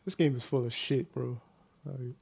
This game is full of shit, bro. Like,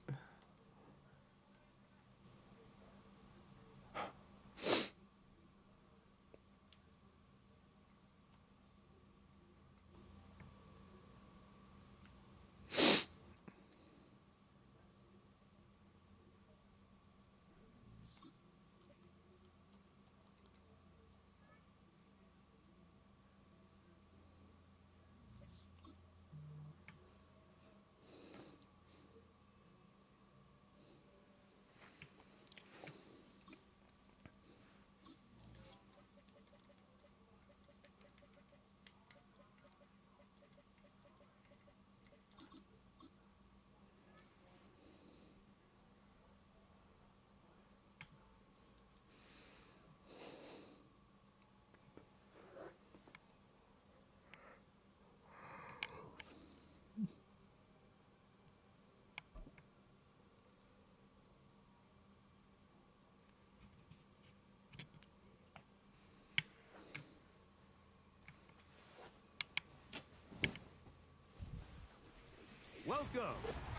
Welcome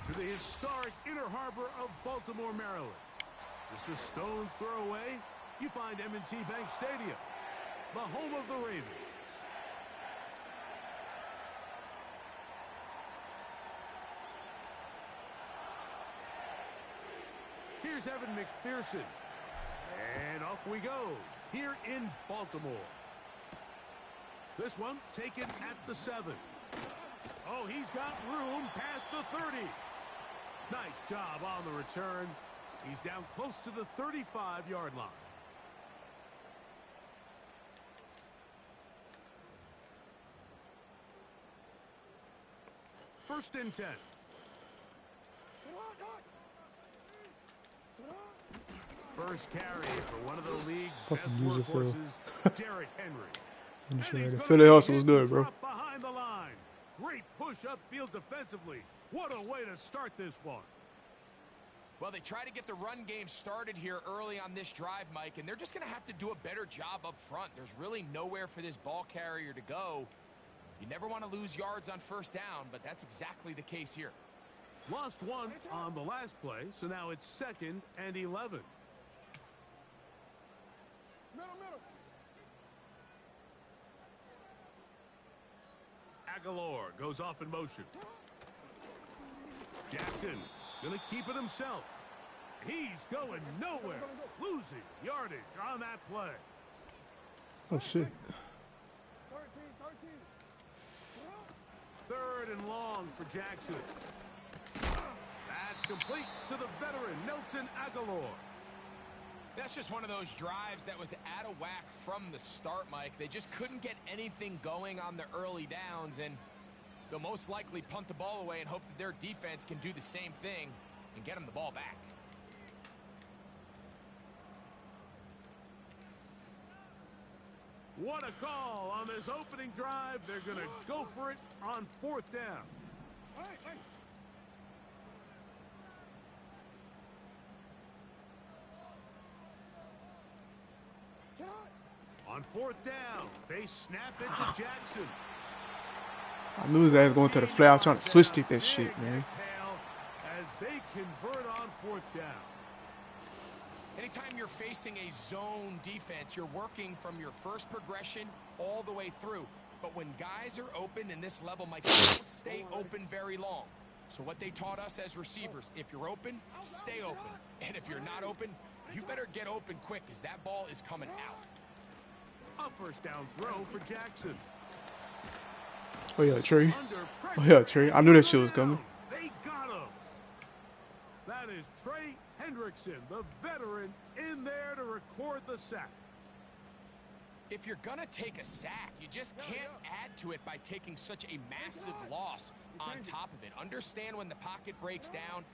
to the historic Inner Harbor of Baltimore, Maryland. Just a stone's throw away, you find M&T Bank Stadium, the home of the Ravens. Here's Evan McPherson. And off we go, here in Baltimore. This one taken at the 7. Oh, he's got room past the 30. Nice job on the return. He's down close to the 35-yard line. First and 10. First carry for one of the league's best workhorses, Derrick Henry. Philly also was good, bro. Behind the line. Great push upfield defensively. What a way to start this one. Well, they try to get the run game started here early on this drive, Mike, and they're just going to have to do a better job up front. There's really nowhere for this ball carrier to go. You never want to lose yards on first down, but that's exactly the case here. Lost one on the last play, so now it's 2nd and 11. Middle. Aguilar goes off in motion. Jackson gonna keep it himself. He's going nowhere. Losing yardage on that play. Oh, shit. 3rd and long for Jackson. That's complete to the veteran, Nelson Aguilar. That's just one of those drives that was out of whack from the start, Mike. They just couldn't get anything going on the early downs, and they'll most likely punt the ball away and hope that their defense can do the same thing and get them the ball back. What a call on this opening drive. They're going to go for it on 4th down. On 4th down, they snap it to Jackson. I knew his ass going to the flat. I was trying to switch stick that shit, man. As they convert on 4th down. Anytime you're facing a zone defense, you're working from your first progression all the way through. But when guys are open in this level, Mike, they don't stay open very long. So what they taught us as receivers, if you're open, stay open. And if you're not open, you better get open quick because that ball is coming out. A first down throw for Jackson. Oh, yeah, Trey. Oh, yeah, Trey. I knew that shit was coming. They got him. That is Trey Hendrickson, the veteran, in there to record the sack. If you're going to take a sack, you just can't add to it by taking such a massive loss on top of it. Understand when the pocket breaks down,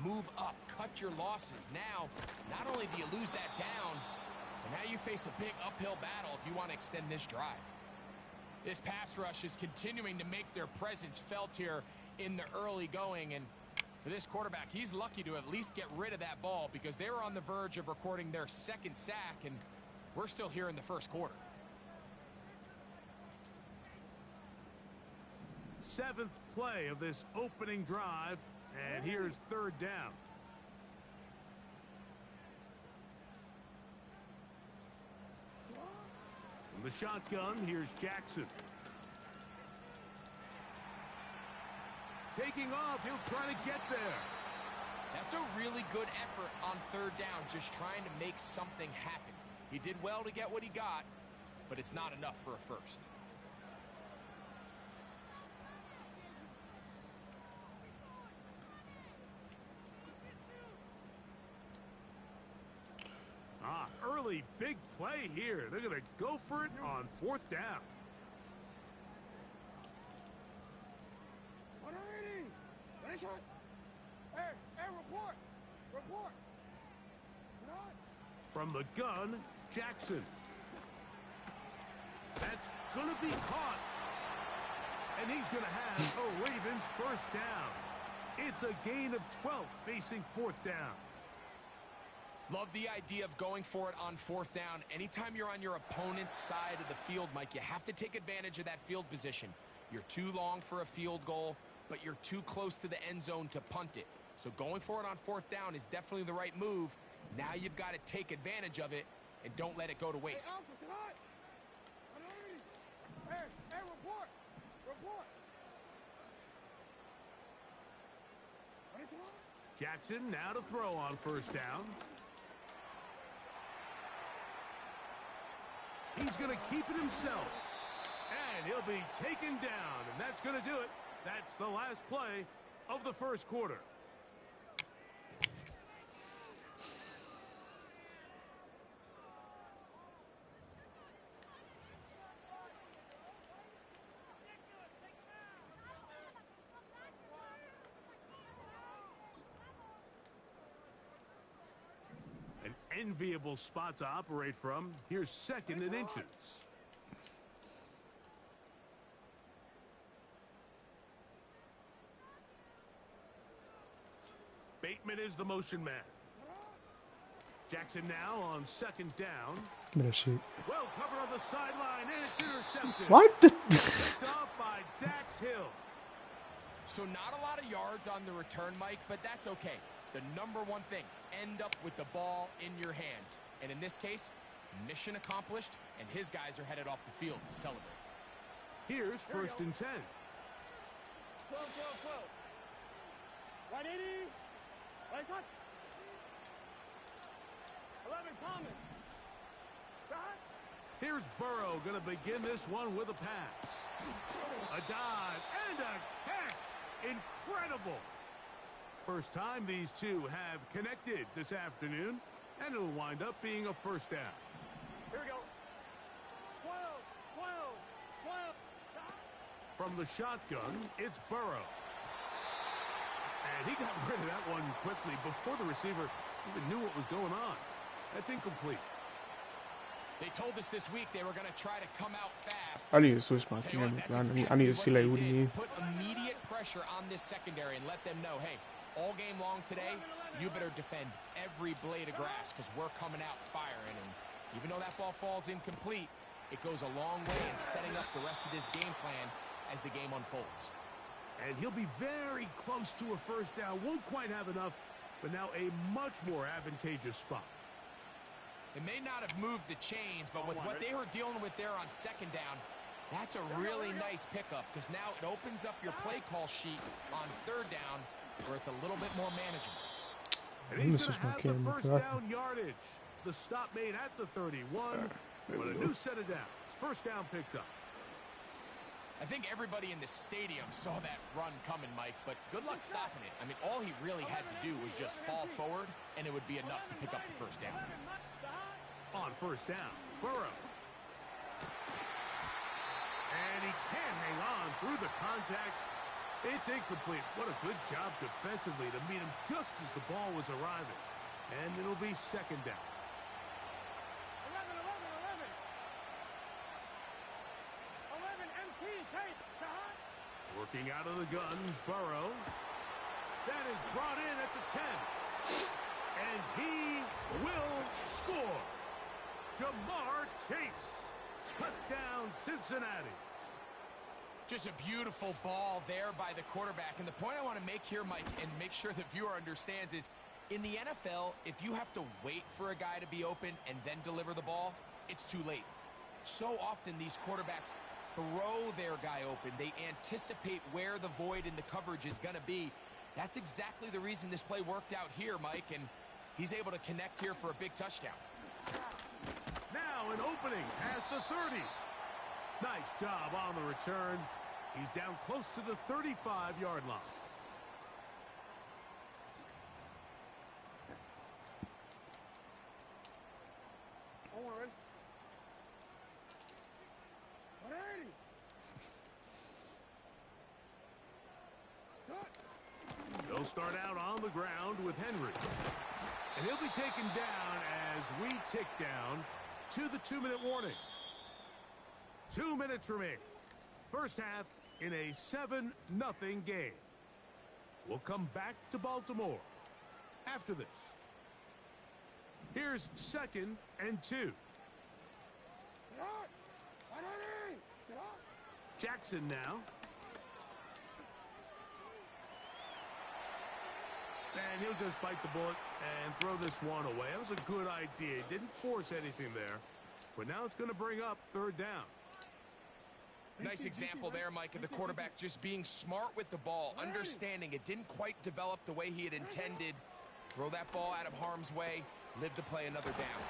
move up, cut your losses. Now, not only do you lose that down, but now you face a big uphill battle if you want to extend this drive. This pass rush is continuing to make their presence felt here in the early going, and for this quarterback, he's lucky to at least get rid of that ball because they were on the verge of recording their 2nd sack, and we're still here in the 1st quarter. 7th play of this opening drive, and here's 3rd down. From the shotgun, here's Jackson. Taking off, he'll try to get there. That's a really good effort on 3rd down, just trying to make something happen. He did well to get what he got, but it's not enough for a first. Early big play here. They're going to go for it on 4th down. From the gun, Jackson. That's going to be caught. And he's going to have a Ravens first down. It's a gain of 12 facing 4th down. Love the idea of going for it on 4th down. Anytime you're on your opponent's side of the field, Mike, you have to take advantage of that field position. You're too long for a field goal, but you're too close to the end zone to punt it. So going for it on 4th down is definitely the right move. Now you've got to take advantage of it and don't let it go to waste. Jackson now to throw on 1st down. He's going to keep it himself. And he'll be taken down. And that's going to do it. That's the last play of the 1st quarter. An enviable spot to operate from. Here's 2nd and inches. Bateman is the motion man. Jackson now on 2nd down. Give me that shit. Well covered on the sideline, and it's intercepted. What? Picked off by Dax Hill. So not a lot of yards on the return, Mike, but that's okay. The number one thing, end up with the ball in your hands. And in this case, mission accomplished, and his guys are headed off the field to celebrate. Here's 1st and 10. 12. 180. Right shot. 11 Thomas. Here's Burrow going to begin this one with a pass. A dive and a catch. Incredible. First time these two have connected this afternoon, and it'll wind up being a 1st down. Here we go. 12. From the shotgun, it's Burrow. And he got rid of that one quickly before the receiver even knew what was going on. That's incomplete. They told us this week they were going to try to come out fast. I need to switch my Tell you camera. what, that's I need to see exactly like what what they he did. mean. Put immediate pressure on this secondary and let them know, hey, all game long today, you better defend every blade of grass because we're coming out firing. And even though that ball falls incomplete, it goes a long way in setting up the rest of this game plan as the game unfolds. And he'll be very close to a 1st down. Won't quite have enough, but now a much more advantageous spot. It may not have moved the chains, but with what they were dealing with there on 2nd down, that's a really nice pickup because now it opens up your play call sheet on 3rd down where it's a little bit more manageable. And he's going to have the 1st down yardage. The stop made at the 31, but a new set of downs. 1st down picked up. I think everybody in the stadium saw that run coming, Mike, but good luck stopping it. I mean, all he really had to do was just fall forward, and it would be enough to pick up the 1st down. On 1st down, Burrow. And he can't hang on through the contact. It's incomplete. What a good job defensively to meet him just as the ball was arriving. And it'll be 2nd down. 11 MT tape. Working out of the gun, Burrow. That is brought in at the 10. And he will score. Jamar Chase. Touchdown, Cincinnati. Just a beautiful ball there by the quarterback. And the point I want to make here, Mike, and make sure the viewer understands is, in the NFL, if you have to wait for a guy to be open and then deliver the ball, it's too late. So often these quarterbacks throw their guy open. They anticipate where the void in the coverage is going to be. That's exactly the reason this play worked out here, Mike, and he's able to connect here for a big touchdown. Now an opening past the 30. Nice job on the return. He's down close to the 35-yard line. Owen. 180. They'll start out on the ground with Henry. And he'll be taken down as we tick down to the 2-minute warning. 2 minutes remain. First half in a 7-0 game. We'll come back to Baltimore after this. Here's 2nd and 2. Jackson now. And he'll just bite the bullet and throw this one away. That was a good idea. Didn't force anything there. But now it's going to bring up 3rd down. Nice example there, Mike, of the quarterback just being smart with the ball, understanding it didn't quite develop the way he had intended. Throw that ball out of harm's way, live to play another down.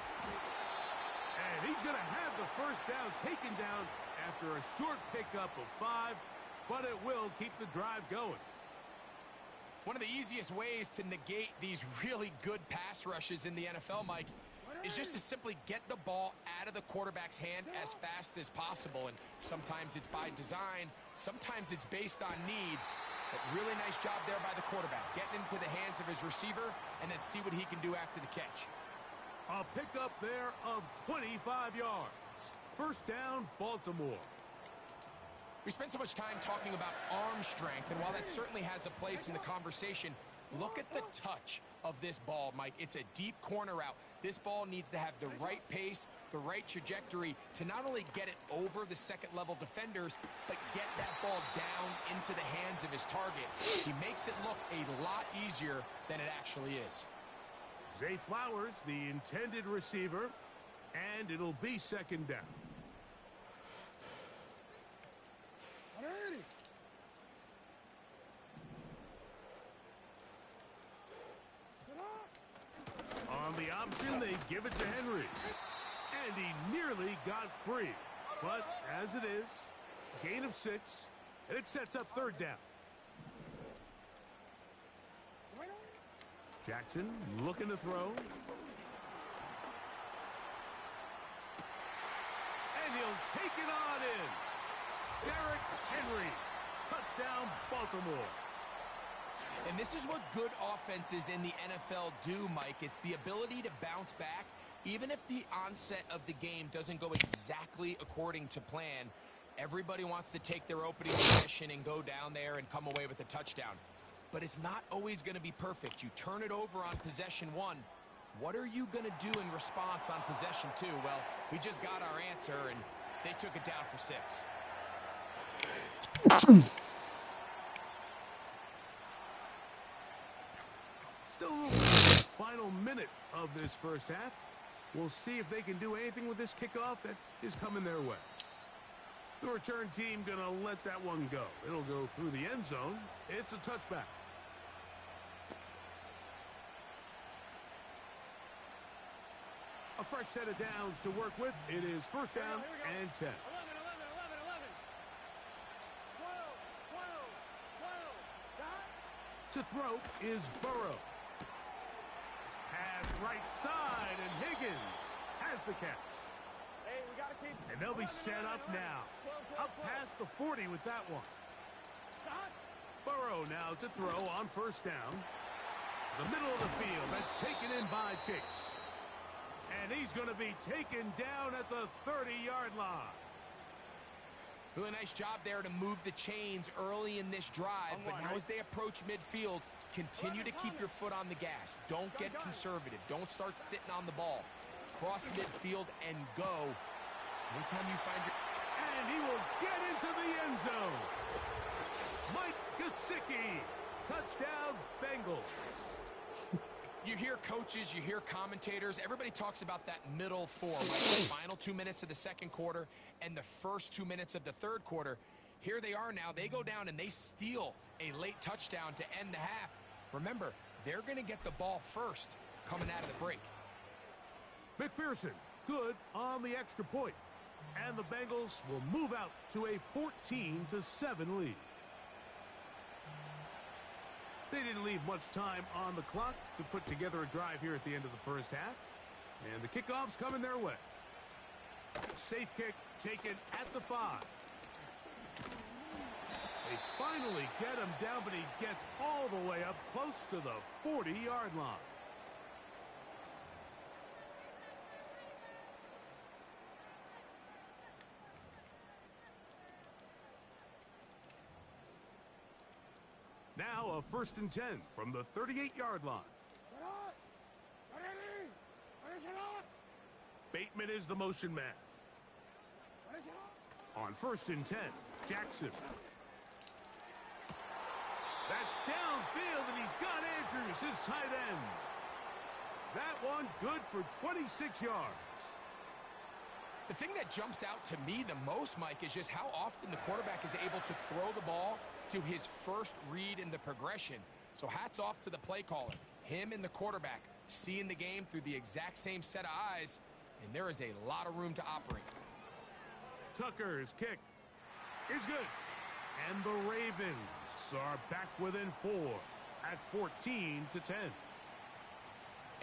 And he's going to have the first down taken down after a short pickup of 5, but it will keep the drive going. One of the easiest ways to negate these really good pass rushes in the NFL, Mike, is just to simply get the ball out of the quarterback's hand as fast as possible. And sometimes it's by design, sometimes it's based on need. But really nice job there by the quarterback, getting into the hands of his receiver and then see what he can do after the catch. A pickup there of 25 yards. First down, Baltimore. We spent so much time talking about arm strength, and while that certainly has a place in the conversation, look at the touch of this ball, Mike. It's a deep corner route. This ball needs to have the right pace, the right trajectory to not only get it over the second-level defenders, but get that ball down into the hands of his target. He makes it look a lot easier than it actually is. Zay Flowers, the intended receiver, and it'll be 2nd down. On the option, they give it to Henry. And he nearly got free. But as it is, gain of 6, and it sets up 3rd down. Jackson looking to throw. And he'll take it on in. Derrick Henry. Touchdown, Baltimore. And this is what good offenses in the NFL do, Mike. It's the ability to bounce back, even if the onset of the game doesn't go exactly according to plan. Everybody wants to take their opening possession and go down there and come away with a touchdown. But it's not always going to be perfect. You turn it over on possession 1. What are you going to do in response on possession 2? Well, we just got our answer, and they took it down for 6. Still final minute of this first half. We'll see if they can do anything with this kickoff that is coming their way. The return team going to let that one go. It'll go through the end zone. It's a touchback. A fresh set of downs to work with. It is 1st down and 10. 11. To throw is Burrow. Pass right side, and Higgins has the catch. Hey, we gotta keep. And they'll be set up now. Up past the 40 with that one. Burrow now to throw on 1st down. To the middle of the field. That's taken in by Chase. And he's going to be taken down at the 30-yard line. Really nice job there to move the chains early in this drive. But now as they approach midfield, continue to keep your foot on the gas. Don't get conservative. Don't start sitting on the ball. Cross midfield and go. Anytime you find your... And he will get into the end zone. Bengals. You hear coaches, you hear commentators, everybody talks about that middle four, like the final 2 minutes of the second quarter and the first 2 minutes of the third quarter. Here they are now. They go down and they steal a late touchdown to end the half. Remember, they're going to get the ball first coming out of the break. McPherson, good on the extra point. And the Bengals will move out to a 14-7 lead. They didn't leave much time on the clock to put together a drive here at the end of the first half. And the kickoff's coming their way. Safe kick taken at the 5. They finally get him down, but he gets all the way up close to the 40-yard line. Now a 1st and 10 from the 38-yard line. Bateman is the motion man. On 1st and 10, Jackson. That's downfield, and he's got Andrews, his tight end. That one good for 26 yards. The thing that jumps out to me the most, Mike, is just how often the quarterback is able to throw the ball to his first read in the progression. So hats off to the play caller. Him and the quarterback seeing the game through the exact same set of eyes, and there is a lot of room to operate. Tucker's kick is good. And the Ravens are back within 4 at 14-10.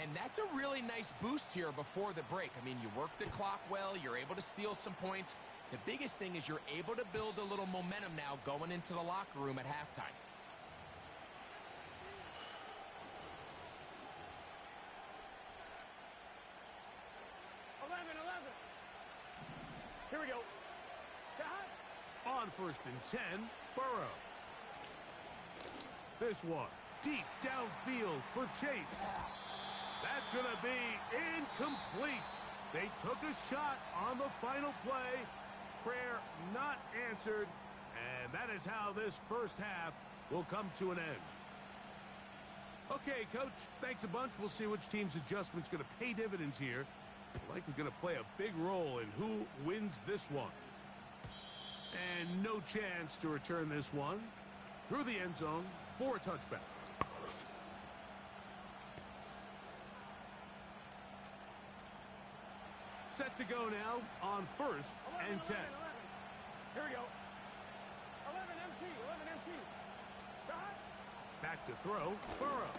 And that's a really nice boost here before the break. I mean, you work the clock well, you're able to steal some points. The biggest thing is you're able to build a little momentum now going into the locker room at halftime. Here we go. On 1st and 10, Burrow. This one deep downfield for Chase. That's going to be incomplete. They took a shot on the final play. Prayer not answered. And that is how this first half will come to an end. Okay, Coach, thanks a bunch. We'll see which team's adjustment's going to pay dividends here. Likely going to play a big role in who wins this one. And no chance to return this one through the end zone for a touchback. Set to go now on 1st and 10. Here we go. 11 MT. 11 MT. Back to throw, Burrow.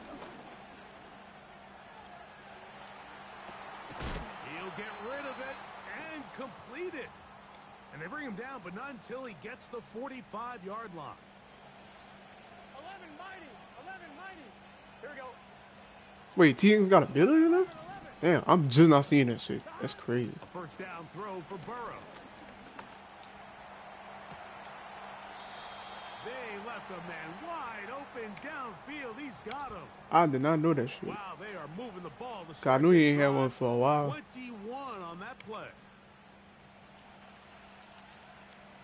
He'll get rid of it and complete it. And they bring him down, but not until he gets the 45-yard line. 11 mighty. 11 mighty. Here we go. Wait, Tegan's got a ability now? Damn, I'm just not seeing that shit. That's crazy. A 1st down throw for Burrow. They left a man wide open downfield. He's got him. I did not know that shit. Wow, they are moving the ball. I knew he ain't had one for a while. 21 on that play.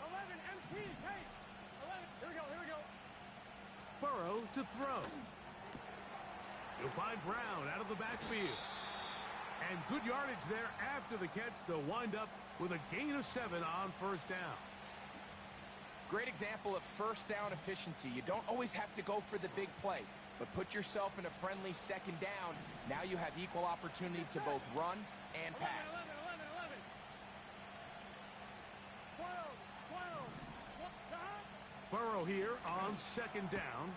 11 MT. Hey. 11. Here we go. Here we go. Burrow to throw. You'll find Brown out of the backfield. And good yardage there after the catch. They'll wind up with a gain of 7 on 1st down. Great example of 1st down efficiency. You don't always have to go for the big play, but put yourself in a friendly 2nd down. Now you have equal opportunity to both run and pass. 11, 11, 11. 12, 12. Burrow here on 2nd down.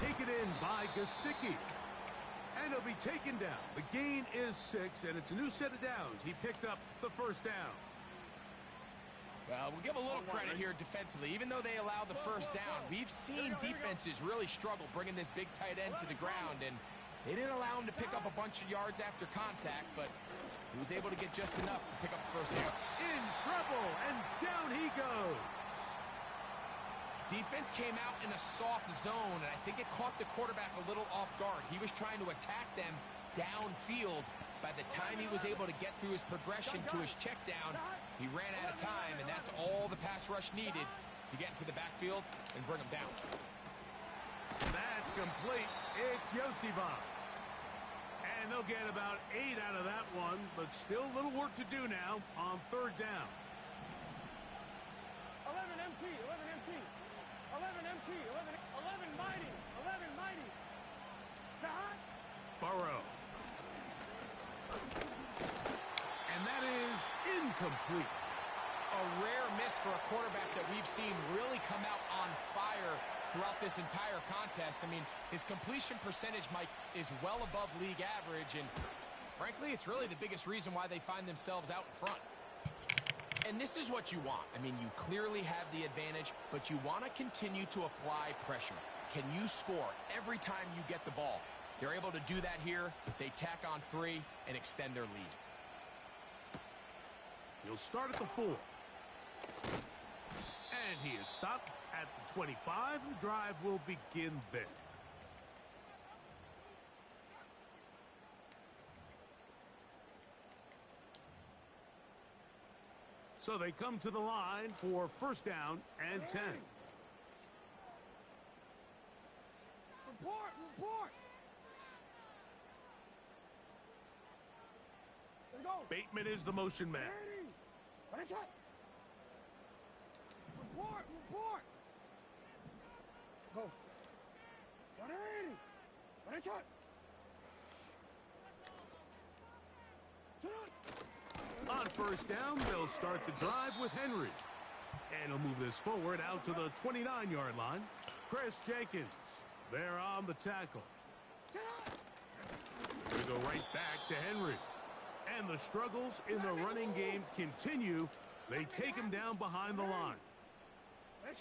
Taken in by Gesicki. And he'll be taken down. The gain is 6, and it's a new set of downs. He picked up the 1st down. Well, we'll give a little credit here defensively. Even though they allowed the 1st down, we've seen defenses really struggle bringing this big tight end to the ground, and they didn't allow him to pick up a bunch of yards after contact, but he was able to get just enough to pick up the 1st down. In trouble, and down he goes. Defense came out in a soft zone, and I think it caught the quarterback a little off guard. He was trying to attack them downfield. By the time he was able to get through his progression to his check down, he ran out of time, and that's all the pass rush needed to get into the backfield and bring him down. That's complete. It's Yosibov. And they'll get about 8 out of that one, but still a little work to do now on third down. 11 MT, 11 MT, 11 MT, 11 mighty, 11 mighty. Nah. Burrow. And that is incomplete. A rare miss for a quarterback that we've seen really come out on fire throughout this entire contest. I mean, his completion percentage, Mike, is well above league average, and frankly, it's really the biggest reason why they find themselves out in front. And this is what you want. I mean, you clearly have the advantage, but you want to continue to apply pressure. Can you score every time you get the ball? They're able to do that here. They tack on 3 and extend their lead. He'll start at the 4. And he is stopped at the 25. The drive will begin there. So they come to the line for first down and 10. Report, report. There you go. Bateman is the motion man. What is that? Report, report. Go. 180. What is that? Sit on. On first down, they'll start the drive with Henry. And he'll move this forward out to the 29-yard line. Chris Jenkins there on the tackle. Sit on. We go right back to Henry. And the struggles in the running game continue. They take him down behind the line. Hey,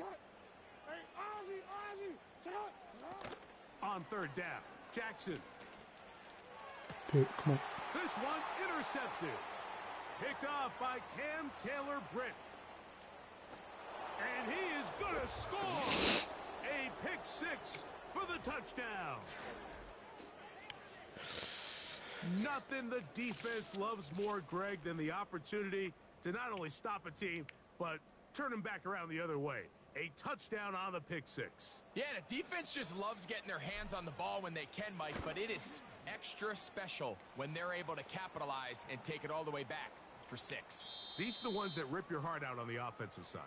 Ozzy, Ozzy. Sit on. On third down, Jackson. Pick, come on. This one intercepted. Picked off by Cam Taylor-Britt. And he is going to score. A pick 6 for the touchdown. Nothing the defense loves more, Greg, than the opportunity to not only stop a team, but turn them back around the other way. A touchdown on the pick 6. Yeah, the defense just loves getting their hands on the ball when they can, Mike, but it is extra special when they're able to capitalize and take it all the way back for 6. These are the ones that rip your heart out on the offensive side.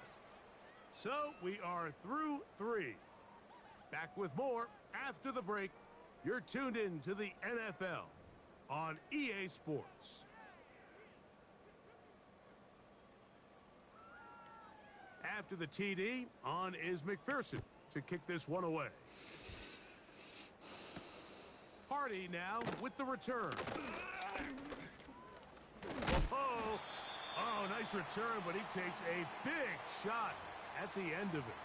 So we are through 3. Back with more after the break. You're tuned in to the NFL on EA Sports. After the TD, on is McPherson to kick this one away. Hardy now with the return. Oh, nice return, but he takes a big shot at the end of it.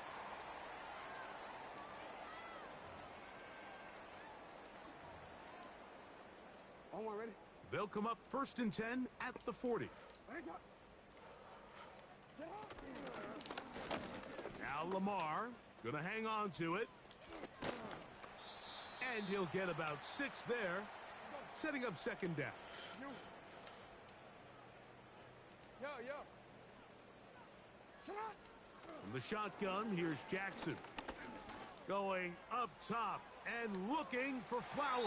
Almost ready. They'll come up first and 10 at the 40. Now Lamar gonna hang on to it. And he'll get about 6 there, setting up second down. Yo. From the shotgun, here's Jackson. Going up top and looking for Flowers.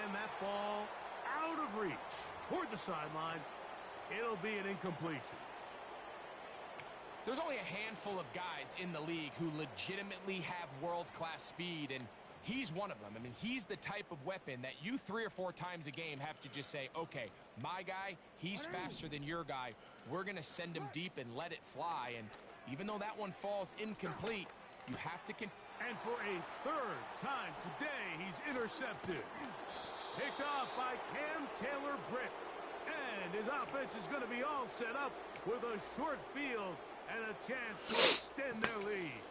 And that ball out of reach toward the sideline. It'll be an incompletion. There's only a handful of guys in the league who legitimately have world-class speed, and he's one of them. I mean, he's the type of weapon that you 3 or 4 times a game have to just say, okay, my guy, he's faster than your guy. We're going to send him deep and let it fly. And even though that one falls incomplete, you have to... And for a 3rd time today, he's intercepted. Picked off by Cam Taylor-Britt. And his offense is going to be all set up with a short field and a chance to extend their lead.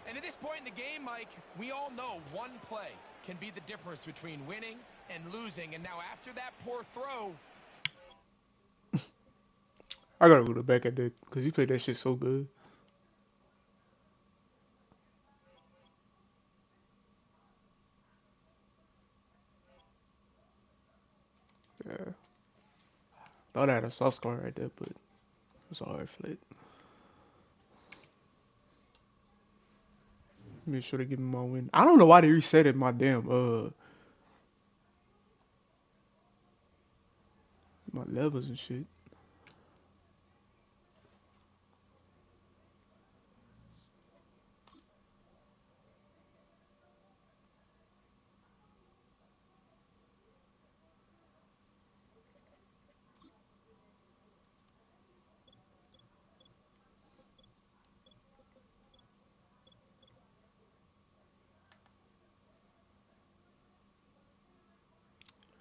And at this point in the game, Mike, we all know one play can be the difference between winning and losing. And now after that poor throw... I gotta go back at that because you played that shit so good. Yeah. Thought I had a soft score right there, but it's a hard flick. Make sure to give me my win. I don't know why they reset it my damn my levels and shit.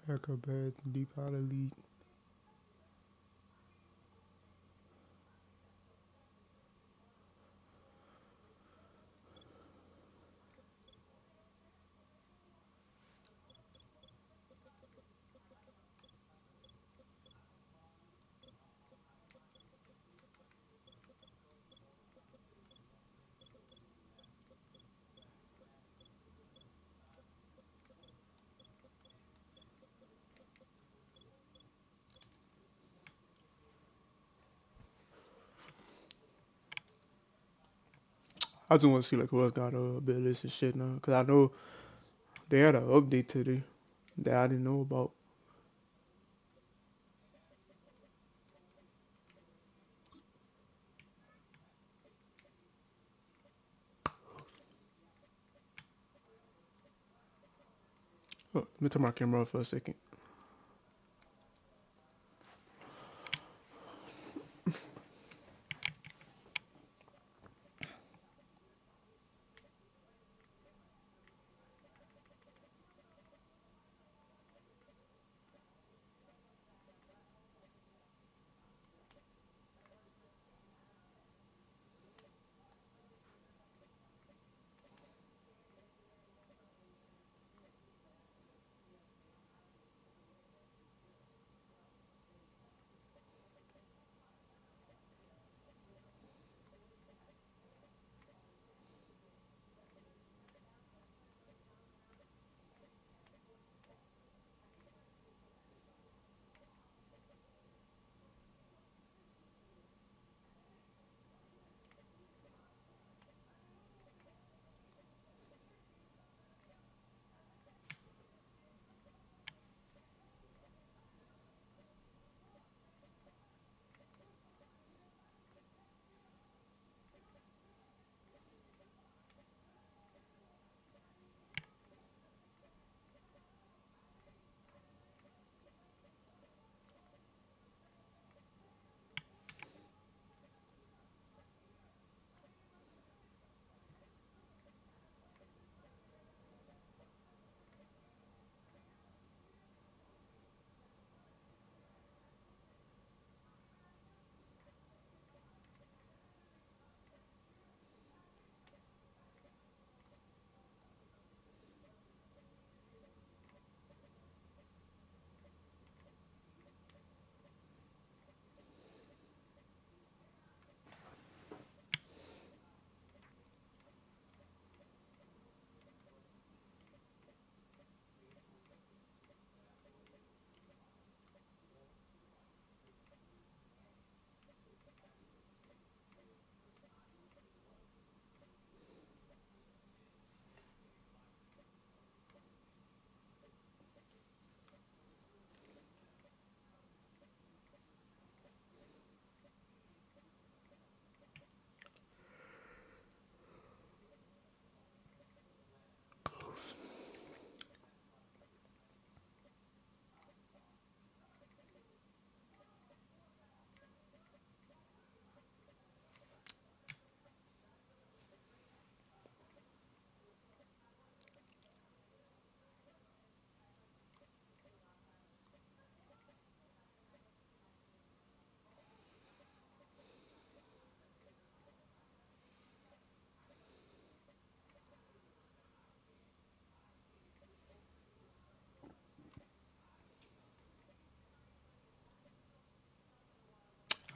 Acrobat, deep out elite. I just want to see like who else got a bit list and shit now, cause I know they had an update today that I didn't know about. Oh, let me turn my camera off for a second.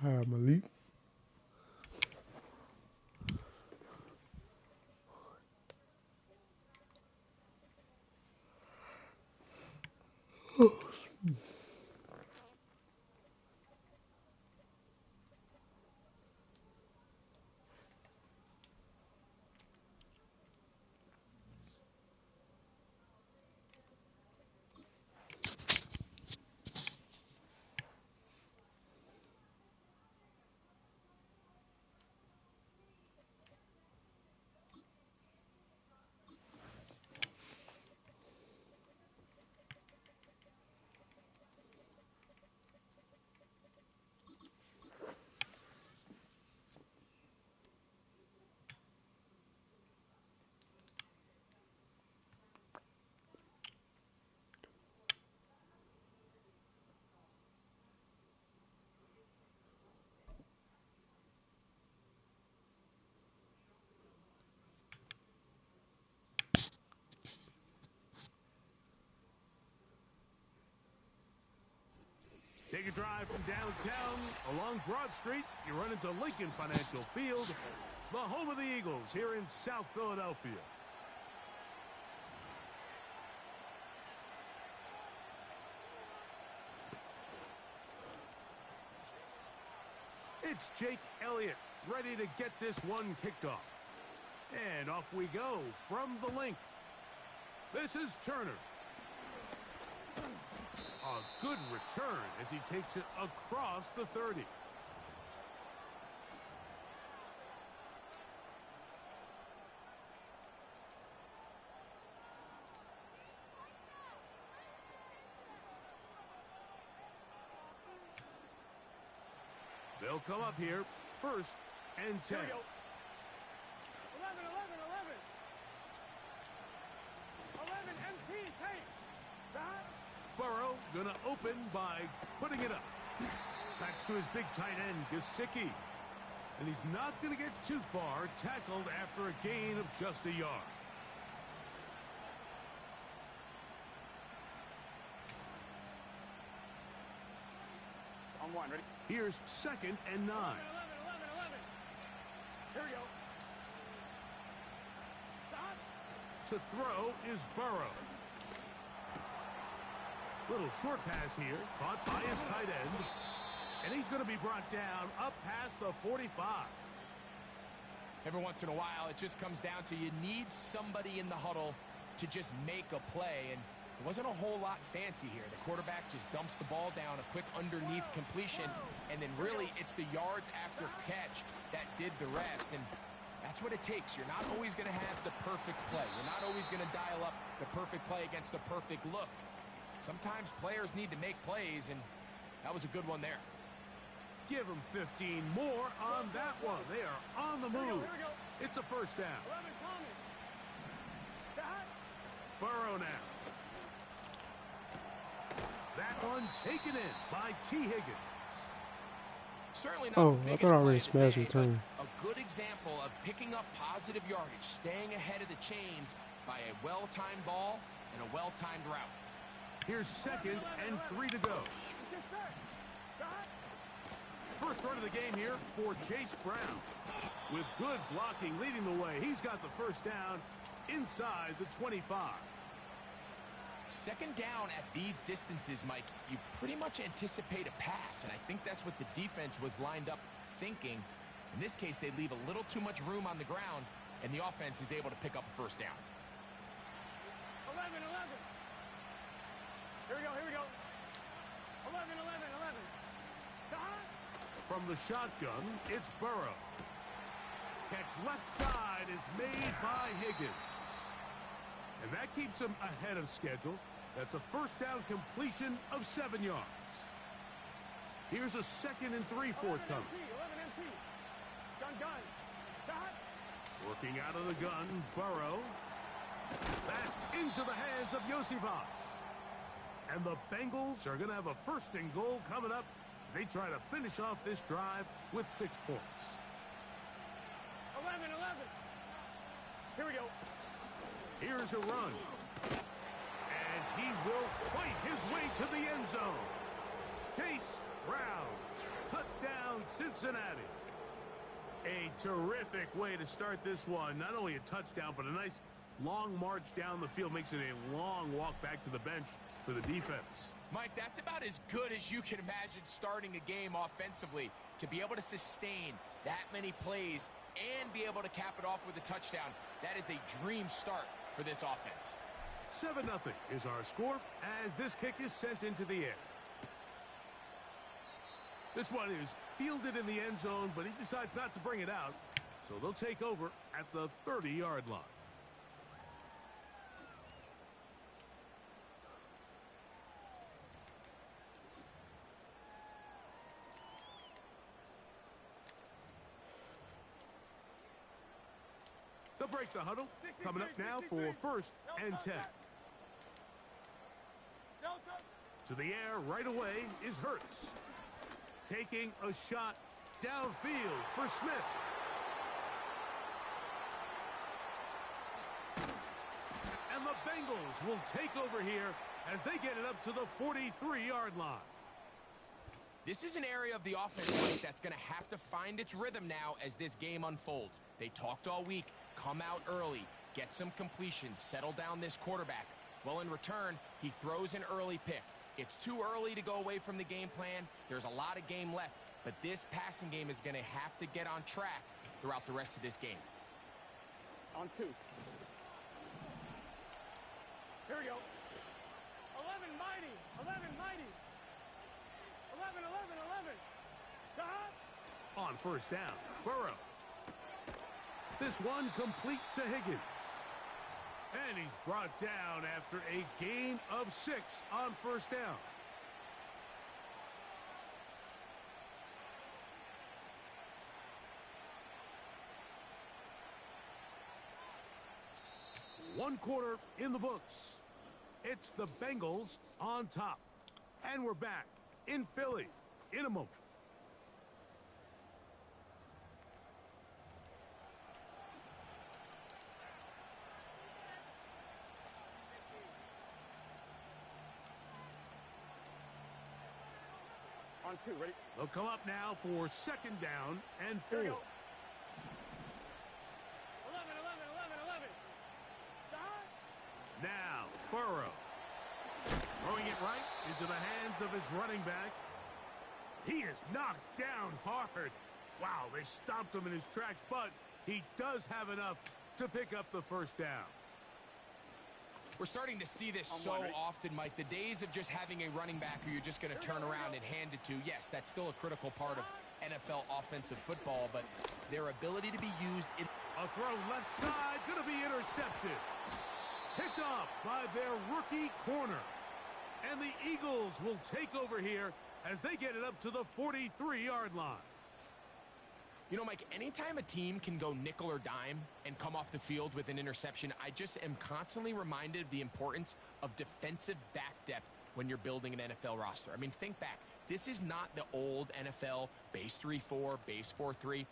Alright, Malik. Take a drive from downtown along Broad Street. You run into Lincoln Financial Field, the home of the Eagles here in South Philadelphia. It's Jake Elliott ready to get this one kicked off. And off we go from the link. This is Turner. A good return as he takes it across the 30. They'll come up here, 1st and 10. 11, 11, 11. 11, MP, take. That. Burrow gonna open by putting it up. Backs to his big tight end, Gesicki. And he's not gonna get too far, tackled after a gain of just a yard. On one, ready? Here's 2nd and 9. 11, 11, 11. Here we go. Stop. To throw is Burrow. Little short pass here, caught by his tight end. And he's going to be brought down up past the 45. Every once in a while, it just comes down to you need somebody in the huddle to just make a play. And it wasn't a whole lot fancy here. The quarterback just dumps the ball down, a quick underneath completion, and then really it's the yards after catch that did the rest. And that's what it takes. You're not always going to have the perfect play. You're not always going to dial up the perfect play against the perfect look. Sometimes players need to make plays, and that was a good one there. Give him 15 more on that one. They are on the move. Here we go. It's a 1st down. 11, Tommy. That. Burrow now. That one taken in by T. Higgins. Certainly not Oh, the I biggest thought I already play of the smashed day, return. but a good example of picking up positive yardage, staying ahead of the chains by a well-timed ball and a well-timed route. Here's 2nd and 3 to go. Get set. That. First run of the game here for Chase Brown. With good blocking leading the way, he's got the 1st down inside the 25. 2nd down at these distances, Mike, you pretty much anticipate a pass, and I think that's what the defense was lined up thinking. In this case, they leave a little too much room on the ground, and the offense is able to pick up a 1st down. 11, 11. Here we go, here we go. 11, 11, 11. That. From the shotgun, it's Burrow. Catch left side is made by Higgins. And that keeps him ahead of schedule. That's a 1st down completion of 7 yards. Here's a 2nd and 3 forthcoming. 11 MP. Gun. That. Working out of the gun, Burrow. Back into the hands of Yosivas. And the Bengals are going to have a 1st and goal coming up. They try to finish off this drive with 6 points. 11, 11. Here we go. Here's a run. And he will fight his way to the end zone. Chase Brown. Touchdown, Cincinnati. A terrific way to start this one. Not only a touchdown, but a nice long march down the field. Makes it a long walk back to the bench for the defense. Mike, that's about as good as you can imagine starting a game offensively. To be able to sustain that many plays and be able to cap it off with a touchdown, that is a dream start for this offense. 7-0 is our score as this kick is sent into the air. This one is fielded in the end zone, but he decides not to bring it out. So they'll take over at the 30-yard line. They'll break the huddle. Coming up now for 1st and 10. To the air right away is Hurts. Taking a shot downfield for Smith. And the Bengals will take over here as they get it up to the 43-yard line. This is an area of the offense, Mike, that's going to have to find its rhythm now as this game unfolds. They talked all week. Come out early. Get some completions. Settle down this quarterback. Well, in return, he throws an early pick. It's too early to go away from the game plan. There's a lot of game left. But this passing game is going to have to get on track throughout the rest of this game. On 2. Here we go. 11 mighty. 11 mighty. 11, 11, 11. On first down, Burrow. This one complete to Higgins. And he's brought down after a gain of 6 on first down. One quarter in the books. It's the Bengals on top. And we're back in Philly in a moment. On 2, ready? They'll come up now for second down and 4. Here we go. 11, 11, 11, 11. Now, Burrow. Throwing it right into the hands of his running back. He is knocked down hard. Wow, they stopped him in his tracks, but he does have enough to pick up the first down. We're starting to see this so often, Mike. The days of just having a running back who you're just going to turn around and hand it to, yes, that's still a critical part of NFL offensive football, but their ability to be used in... A throw left side, going to be intercepted. Picked off by their rookie corner. And the Eagles will take over here as they get it up to the 43-yard line. You know, Mike, anytime a team can go nickel or dime and come off the field with an interception, I just am constantly reminded of the importance of defensive back depth when you're building an NFL roster. I mean, think back. This is not the old NFL base 3-4, base 4-3.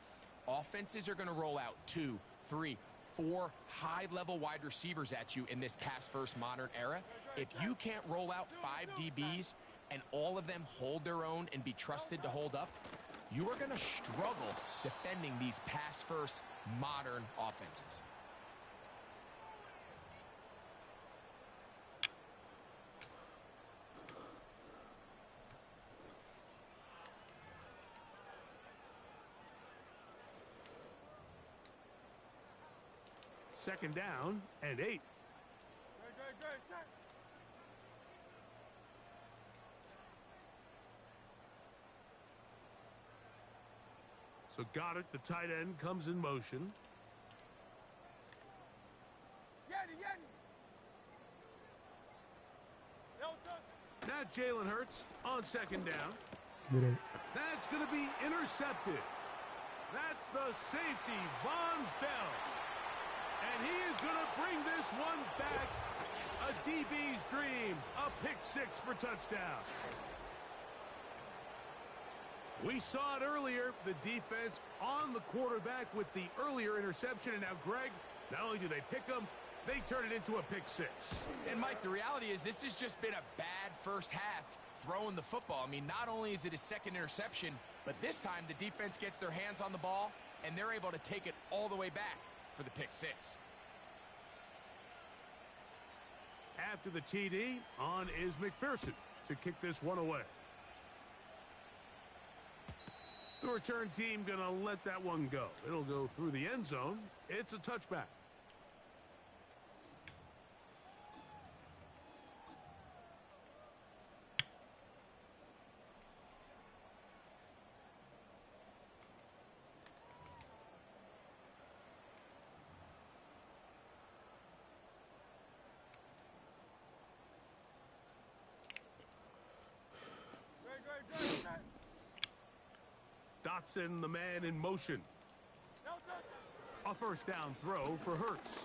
Offenses are going to roll out 2, 3, 4 high-level wide receivers at you in this pass-first modern era. If you can't roll out 5 DBs and all of them hold their own and be trusted to hold up, you are going to struggle defending these pass-first modern offenses. Second down and 8. Good, good, good. So got it. The tight end comes in motion. Yeti, Yeti. Now Jalen Hurts on second down. That's going to be intercepted. That's the safety, Von Bell. And he is going to bring this one back. A DB's dream. A pick 6 for touchdown. We saw it earlier, the defense on the quarterback with the earlier interception. And now, Greg, not only do they pick him, they turn it into a pick 6. And, Mike, the reality is this has just been a bad first half throwing the football. I mean, not only is it his second interception, but this time the defense gets their hands on the ball, and they're able to take it all the way back for the pick 6. After the TD, on is McPherson to kick this one away. The return team going to let that one go. It'll go through the end zone. It's a touchback. Dotson, the man in motion. A first down throw for Hurts.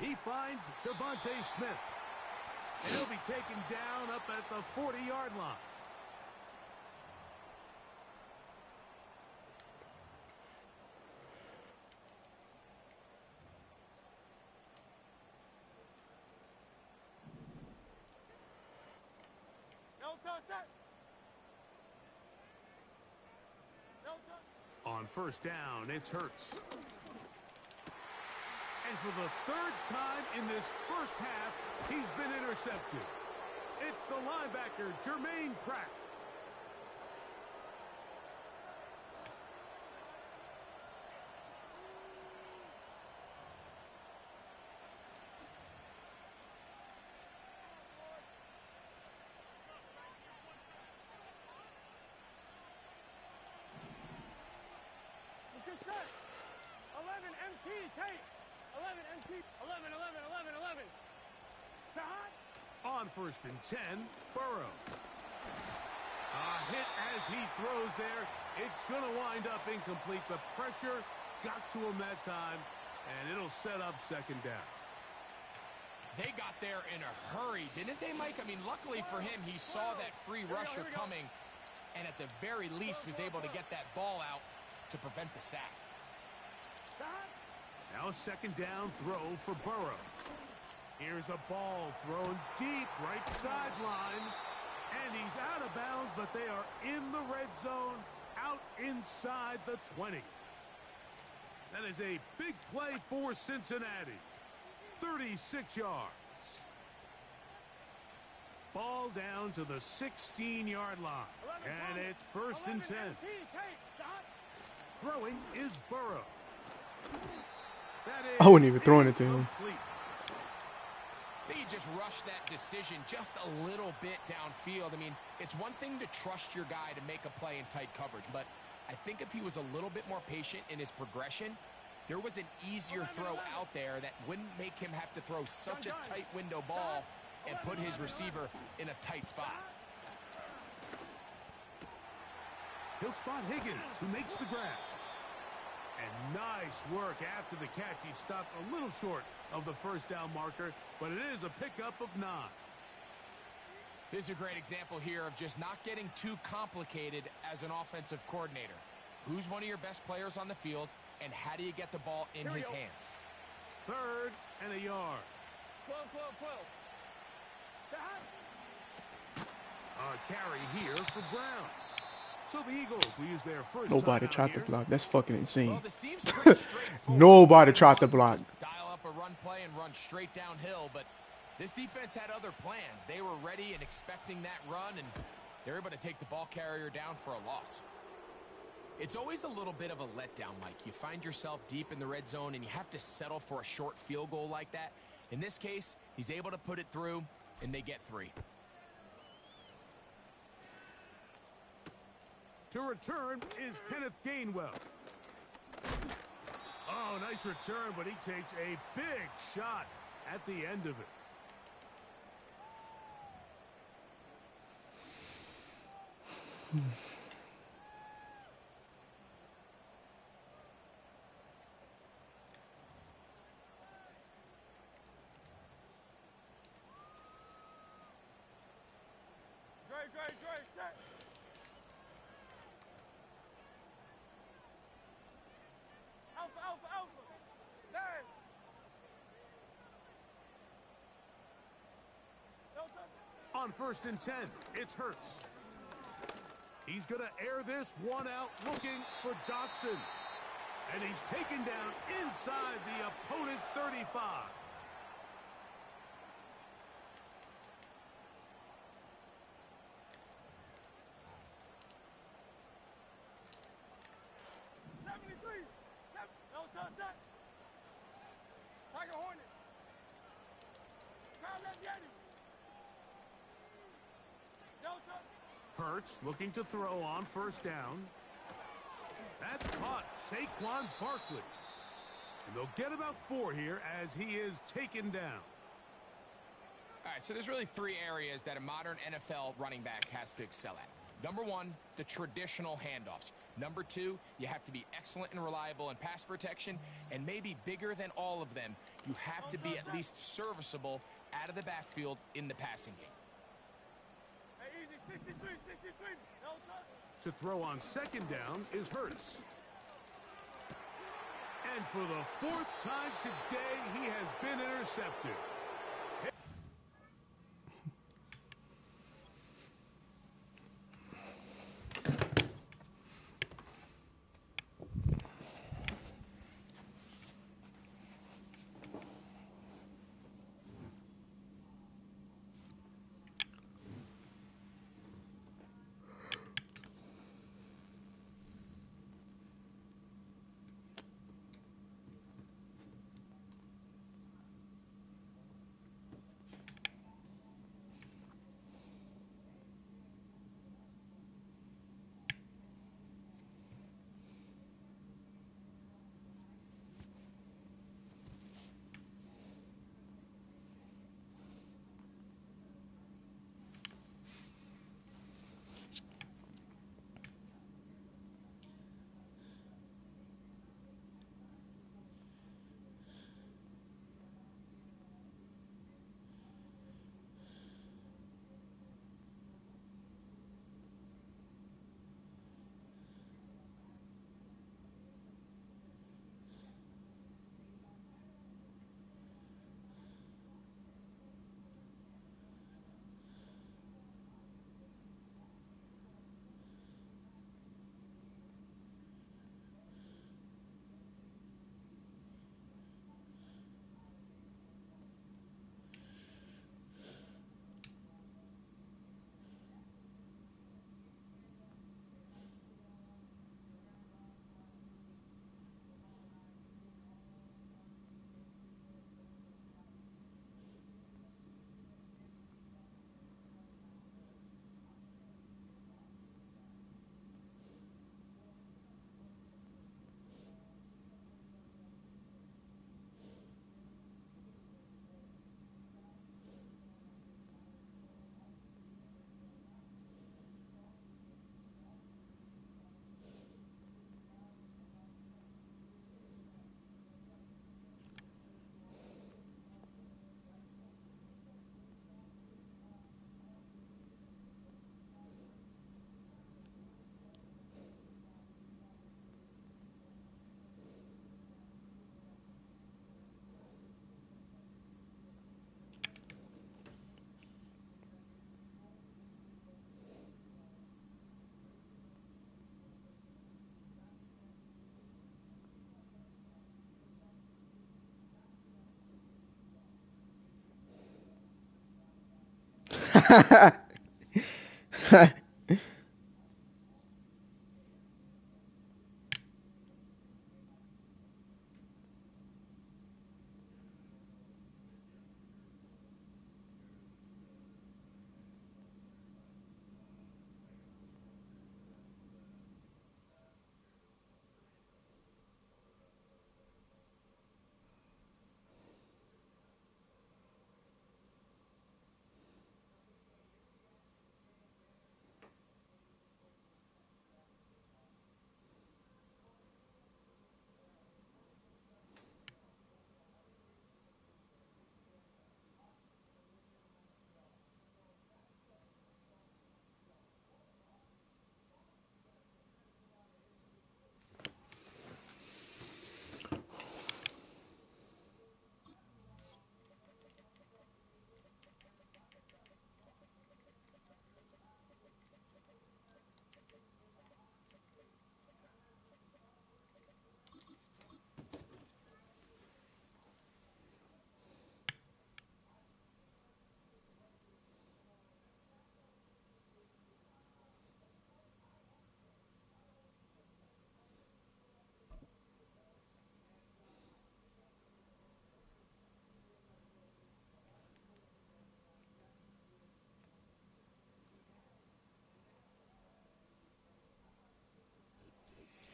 He finds Devontae Smith. And he'll be taken down up at the 40-yard line. On first down, it's Hurts. And for the third time in this first half, he's been intercepted. It's the linebacker, Jermaine Pratt. Good set. 11 MT, take. 11 MT, 11, 11, 11, 11. To hot. On first and 10, Burrow. A hit as he throws there. It's going to wind up incomplete. The pressure got to him that time, and it'll set up second down. They got there in a hurry, didn't they, Mike? I mean, luckily for him, he saw that free rusher coming, and at the very least was able to get that ball out to prevent the sack. Now a second down throw for Burrow. Here's a ball thrown deep right sideline. And he's out of bounds, but they are in the red zone, out inside the 20. That is a big play for Cincinnati. 36 yards. Ball down to the 16-yard line. And it's first and 10. Throwing is Burrow. I wasn't even throwing it to him. They just rushed that decision just a little bit downfield. I mean, it's one thing to trust your guy to make a play in tight coverage, but I think if he was a little bit more patient in his progression, there was an easier throw out there that wouldn't make him have to throw such a tight window ball and put his receiver in a tight spot. He'll spot Higgins, who makes the grab. And nice work after the catch. He stopped a little short of the first down marker, but it is a pickup of 9. This is a great example here of just not getting too complicated as an offensive coordinator. Who's one of your best players on the field, and how do you get the ball in his hands? Third and a yard. 12, 12, 12. A carry here for Brown. So the Eagles will use their first. Nobody tried to block. That's fucking insane. Well, this seems pretty straightforward. Nobody tried to block. Just dial up a run play and run straight downhill, but this defense had other plans. They were ready and expecting that run, and they're able to take the ball carrier down for a loss. It's always a little bit of a letdown, Mike. You find yourself deep in the red zone, and you have to settle for a short field goal like that. In this case, he's able to put it through, and they get 3. To return is Kenneth Gainwell. Oh, nice return, but he takes a big shot at the end of it. Dre, set. Alpha. There. On first and 10, it's Hurts. He's going to air this one out, looking for Dotson. And he's taken down inside the opponent's 35. Tiger Hornet. Hurts looking to throw on first down. That's caught. Saquon Barkley. And they'll get about 4 here as he is taken down. All right, so there's really 3 areas that a modern NFL running back has to excel at. Number 1, the traditional handoffs. Number 2, you have to be excellent and reliable in pass protection. And maybe bigger than all of them, you have to be at least serviceable out of the backfield in the passing game. Hey, easy, 63. To throw on second down is Hurts. And for the 4th time today, he has been intercepted.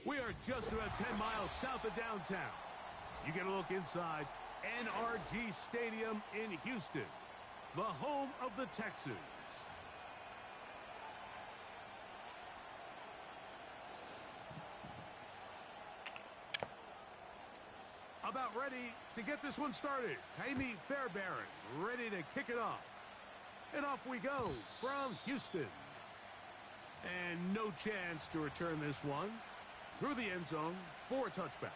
We are just about 10 miles south of downtown. You get a look inside NRG Stadium in Houston, the home of the Texans. About ready to get this one started. Jaime Fairbairn ready to kick it off. And off we go from Houston. And no chance to return this one through the end zone for a touchback.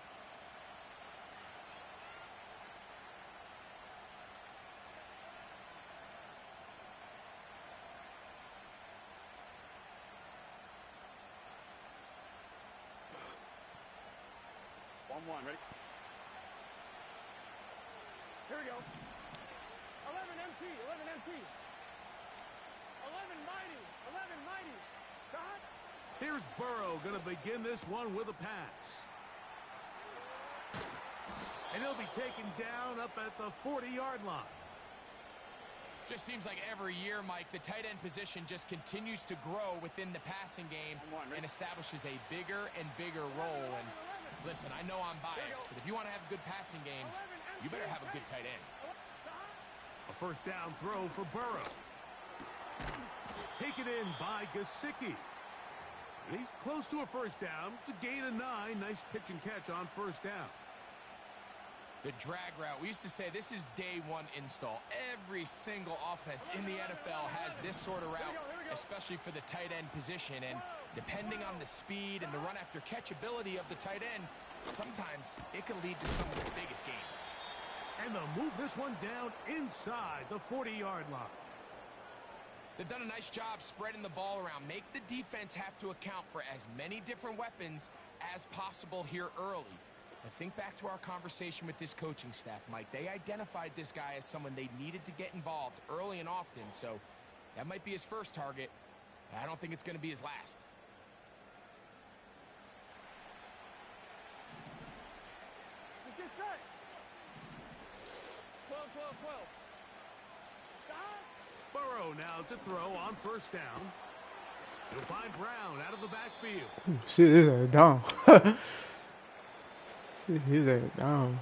One, ready? Here we go. 11 MT, 11 MT. 11 mighty, 11 mighty. Shot. Here's Burrow going to begin this one with a pass. And he'll be taken down up at the 40-yard line. Just seems like every year, Mike, the tight end position just continues to grow within the passing game and establishes a bigger and bigger role. And listen, I know I'm biased, but if you want to have a good passing game, you better have a good tight end. A first down throw for Burrow. Taken in by Gesicki. And he's close to a first down. It's a gain of 9. Nice pitch and catch on first down. The drag route. We used to say this is day one install. Every single offense in the NFL has this sort of route, especially for the tight end position. And depending on the speed and the run after catch ability of the tight end, sometimes it can lead to some of the biggest gains. And they'll move this one down inside the 40-yard line. They've done a nice job spreading the ball around. Make the defense have to account for as many different weapons as possible here early. But think back to our conversation with this coaching staff, Mike. They identified this guy as someone they needed to get involved early and often. So that might be his first target. I don't think it's going to be his last. Get set. 12, 12, 12. Burrow now to throw on first down. He'll find Brown out of the backfield. Ooh, shit, his ass down. Shit, his ass down.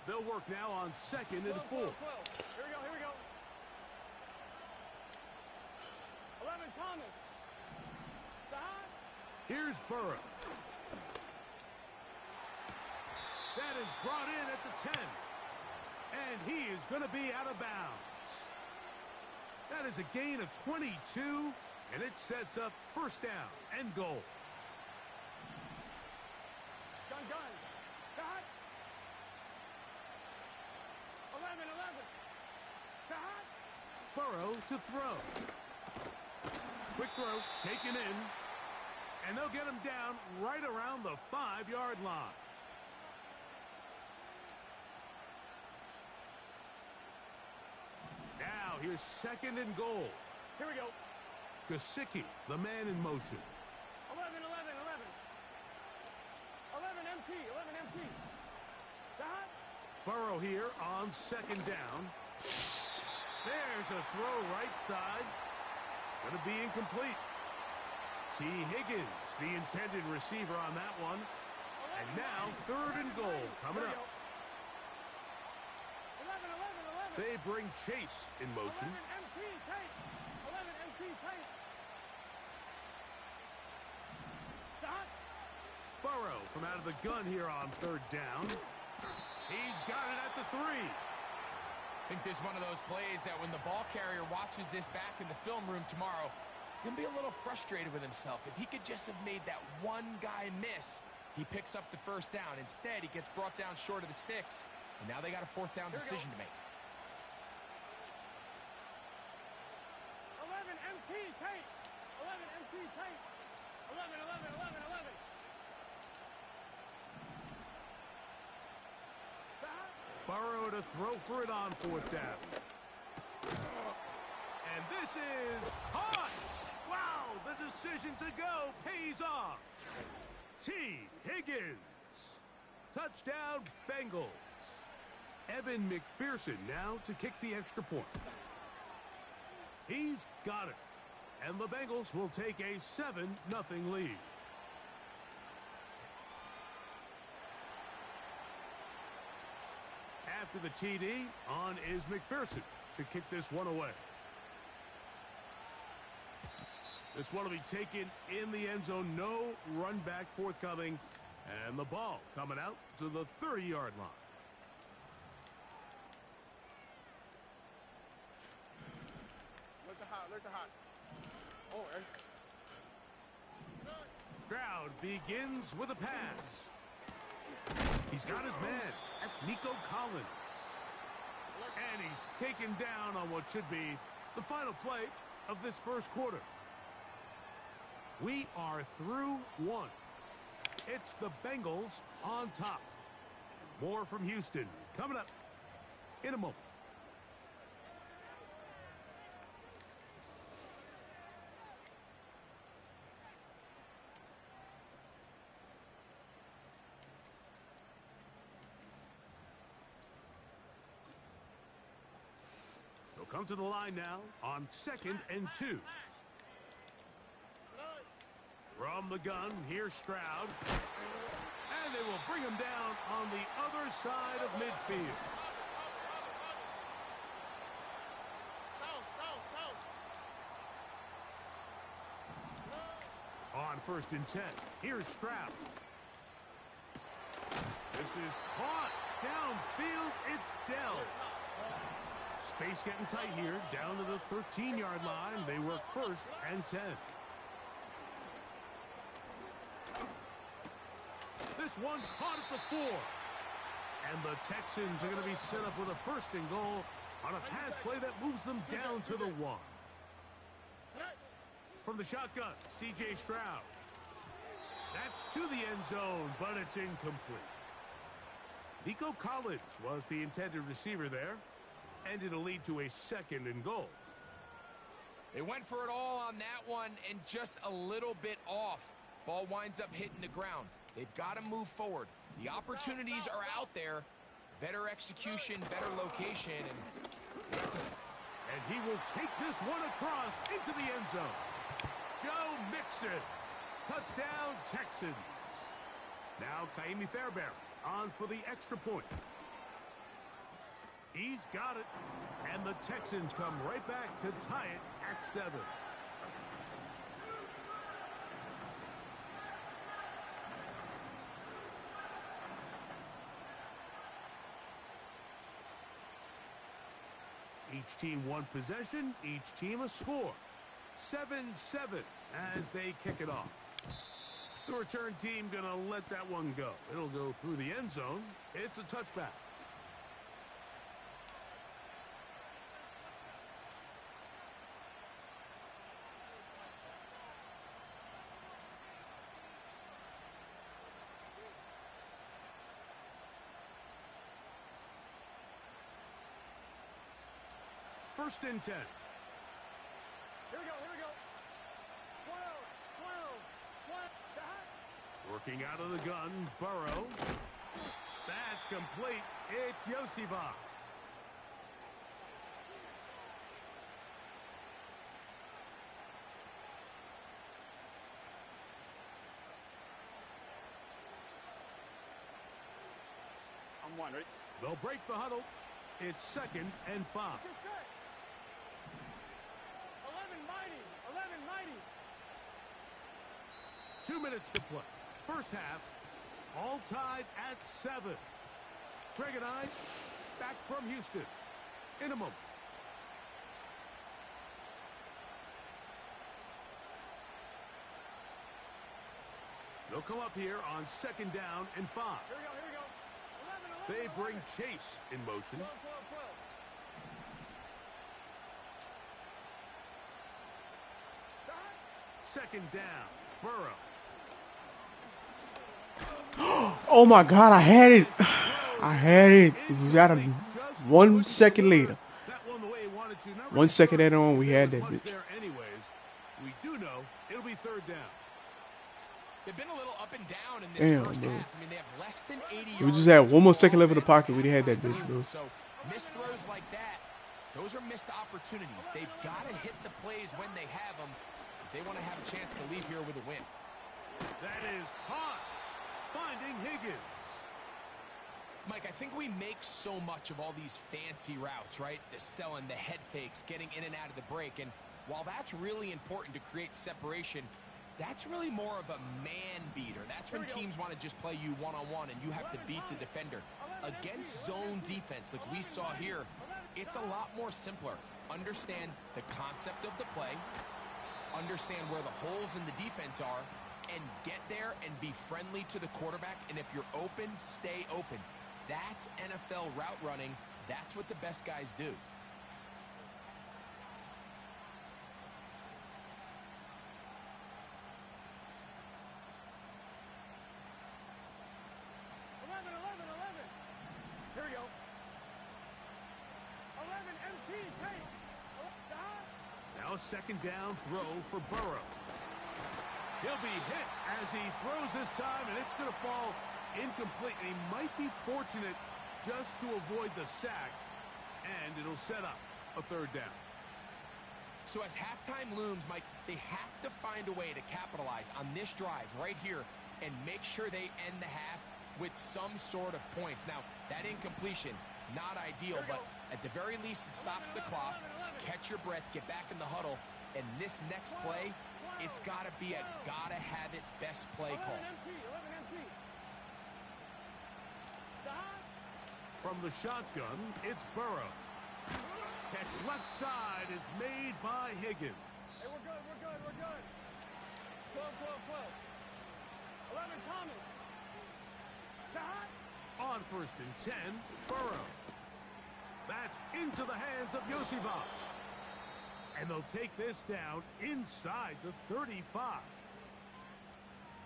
They'll work now on 2nd and 4. 12, 12. Here we go, here we go. 11 Thomas. Stop. Here's Burrow. That is brought in at the 10. And he is going to be out of bounds. That is a gain of 22, and it sets up first down and goal. Gun. Stop. 11, 11. Burrow to throw. Quick throw, taken in. And they'll get him down right around the 5-yard line. Now, here's 2nd and goal. Here we go. Gesicki, the man in motion. 11, 11, 11. 11 MT, 11 MT. Dot. Burrow here on 2nd down. There's a throw right side. It's going to be incomplete. T. Higgins, the intended receiver on that one. And now 3rd and goal coming up. 11, 11, 11. They bring Chase in motion. 11 MT tight. 11 MT tight. Dot. Burrow from out of the gun here on 3rd down. He's got it at the 3. I think this is one of those plays that when the ball carrier watches this back in the film room tomorrow, he's going to be a little frustrated with himself. If he could just have made that one guy miss, he picks up the 1st down. Instead, he gets brought down short of the sticks, and now they got a 4th down decision to make. 11 MT tight. 11 MT tight. 11, 11, 11, 11. Dot. Burrow to throw for it on 4th down. And this is caught. Wow, the decision to go pays off. T. Higgins. Touchdown, Bengals. Evan McPherson now to kick the extra point. He's got it. And the Bengals will take a 7-0 lead. After the TD, on is McPherson to kick this one away. This one will be taken in the end zone. No run back forthcoming. And the ball coming out to the 30-yard line. Look the hot, look the hot. Oh, Stroud begins with a pass. He's got his man. That's Nico Collins. And he's taken down on what should be the final play of this 1st quarter. We are through 1. It's the Bengals on top. And more from Houston coming up in a moment. They'll come to the line now on 2nd and 2. From the gun, here's Stroud. And they will bring him down on the other side of midfield. On 1st and 10, here's Stroud. This is caught. Downfield, it's Dell. Space getting tight here, down to the 13-yard line. They work 1st and 10. This one's caught at the 4. And the Texans are going to be set up with a 1st and goal on a pass play that moves them down to the 1. From the shotgun, C.J. Stroud. That's to the end zone, but it's incomplete. Nico Collins was the intended receiver there, and it'll lead to a 2nd and goal. They went for it all on that one and just a little bit off. Ball winds up hitting the ground. They've got to move forward. The opportunities are out there. Better execution, better location, and he will take this one across into the end zone. Joe Mixon. Touchdown, Texans. Now Kaimi Fairbairn on for the extra point. He's got it. And the Texans come right back to tie it at 7. Each team one possession, each team a score. 7-7 as they kick it off. The return team going to let that one go. It'll go through the end zone. It's a touchback. First and 10. Here we go, here we go. 12. Working out of the gun, Burrow. That's complete. It's Yosivas. I'm one, ready? They'll break the huddle. It's 2nd and 5. 11 mighty. 11 mighty. 2 minutes to play. First half, all tied at 7. Greg and I, back from Houston. In a moment. They'll come up here on 2nd down and 5. Here we go, here we go. 11, 11. They bring Chase in motion. 12, 12, 12. 2nd down. Burrow. Oh my God, I had it. I had it. It was out of 1 second later. That one the way he wanted to. 1 second added on, we had that bitch. There anyways. We do know it'll be 3rd down. They've been a little up and down in this Damn, first bro. half. I mean, they have less than 80 yards. We just had 1 more second left in the pocket. We'd have had that bitch, bro. So missed throws like that, those are missed opportunities. They've got to hit the plays when they have them if they want to have a chance to leave here with a win. That is caught. Finding Higgins. Mike, I think we make so much of all these fancy routes, right? The selling, the head fakes, getting in and out of the break. And while that's really important to create separation, that's really more of a man beater. That's when teams want to just play you one-on-one and you have to beat the defender. Against zone defense like we saw here, it's a lot more simpler. Understand the concept of the play, understand where the holes in the defense are, and get there and be friendly to the quarterback. And if you're open, stay open. That's NFL route running. That's what the best guys do. Here we go. 11 MT take. Now 2nd down throw for Burrow. He'll be hit as he throws this time, and it's going to fall incomplete. And he might be fortunate just to avoid the sack, and it'll set up a 3rd down. So as halftime looms, Mike, they have to find a way to capitalize on this drive right here and make sure they end the half with some sort of points. Now, that incompletion, not ideal, but at the very least, it stops the clock. Catch your breath, get back in the huddle, and this next play, it's got to be a gotta-have-it best play call. From the shotgun, it's Burrow. Catch left side is made by Higgins. Hey, we're good, we're good, we're good. 12, 12, 12. 11 Thomas. On 1st and 10, Burrow. That's into the hands of Yosivas. And they'll take this down inside the 35.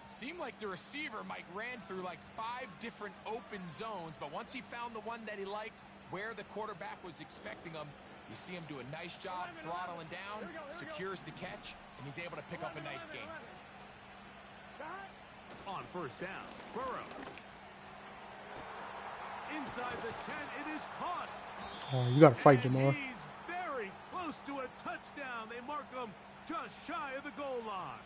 Seemed like the receiver, Mike, ran through like 5 different open zones, but once he found the one that he liked, where the quarterback was expecting him, you see him do a nice job throttling down, secures the catch, and he's able to pick up a nice gain. On 1st down, Burrow. Inside the 10, it is caught. Oh, you gotta fight, And Jamar. he's very close to a touchdown. They mark him just shy of the goal line.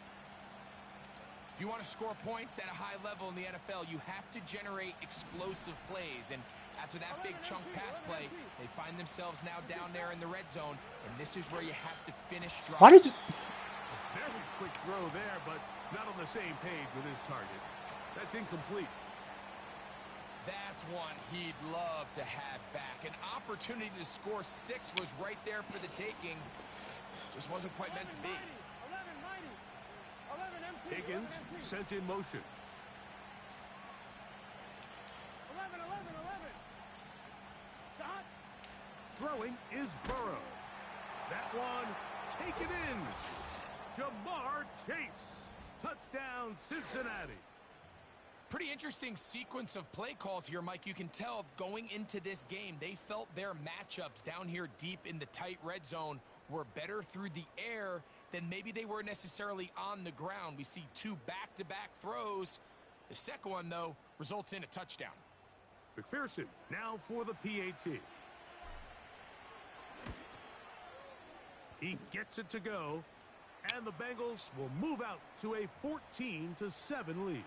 If you want to score points at a high level in the NFL, you have to generate explosive plays. And after that big chunk pass play, they find themselves now down there in the red zone. And this is where you have to finish drives. Why did you? A very quick throw there, but not on the same page with his target. That's incomplete. That's one he'd love to have back. An opportunity to score 6 was right there for the taking. Just wasn't quite meant to be. 11 mighty. 11 MT. Higgins sent in motion. 11, 11, 11. Dot. Throwing is Burrow. That one taken in. Jamar Chase. Touchdown, Cincinnati. Pretty interesting sequence of play calls here, Mike. You can tell going into this game, they felt their matchups down here deep in the tight red zone were better through the air than maybe they were necessarily on the ground. We see 2 back-to-back throws. The second one, though, results in a touchdown. McPherson now for the PAT. He gets it to go, and the Bengals will move out to a 14-7 lead.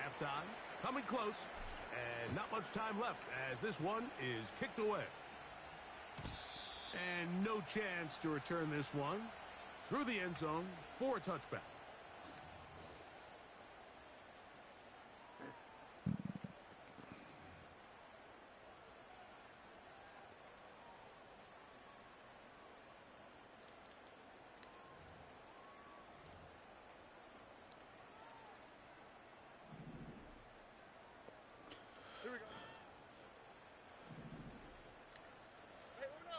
Halftime coming close, and not much time left as this one is kicked away. And no chance to return this one through the end zone for a touchback. Here we go. Hey, uno.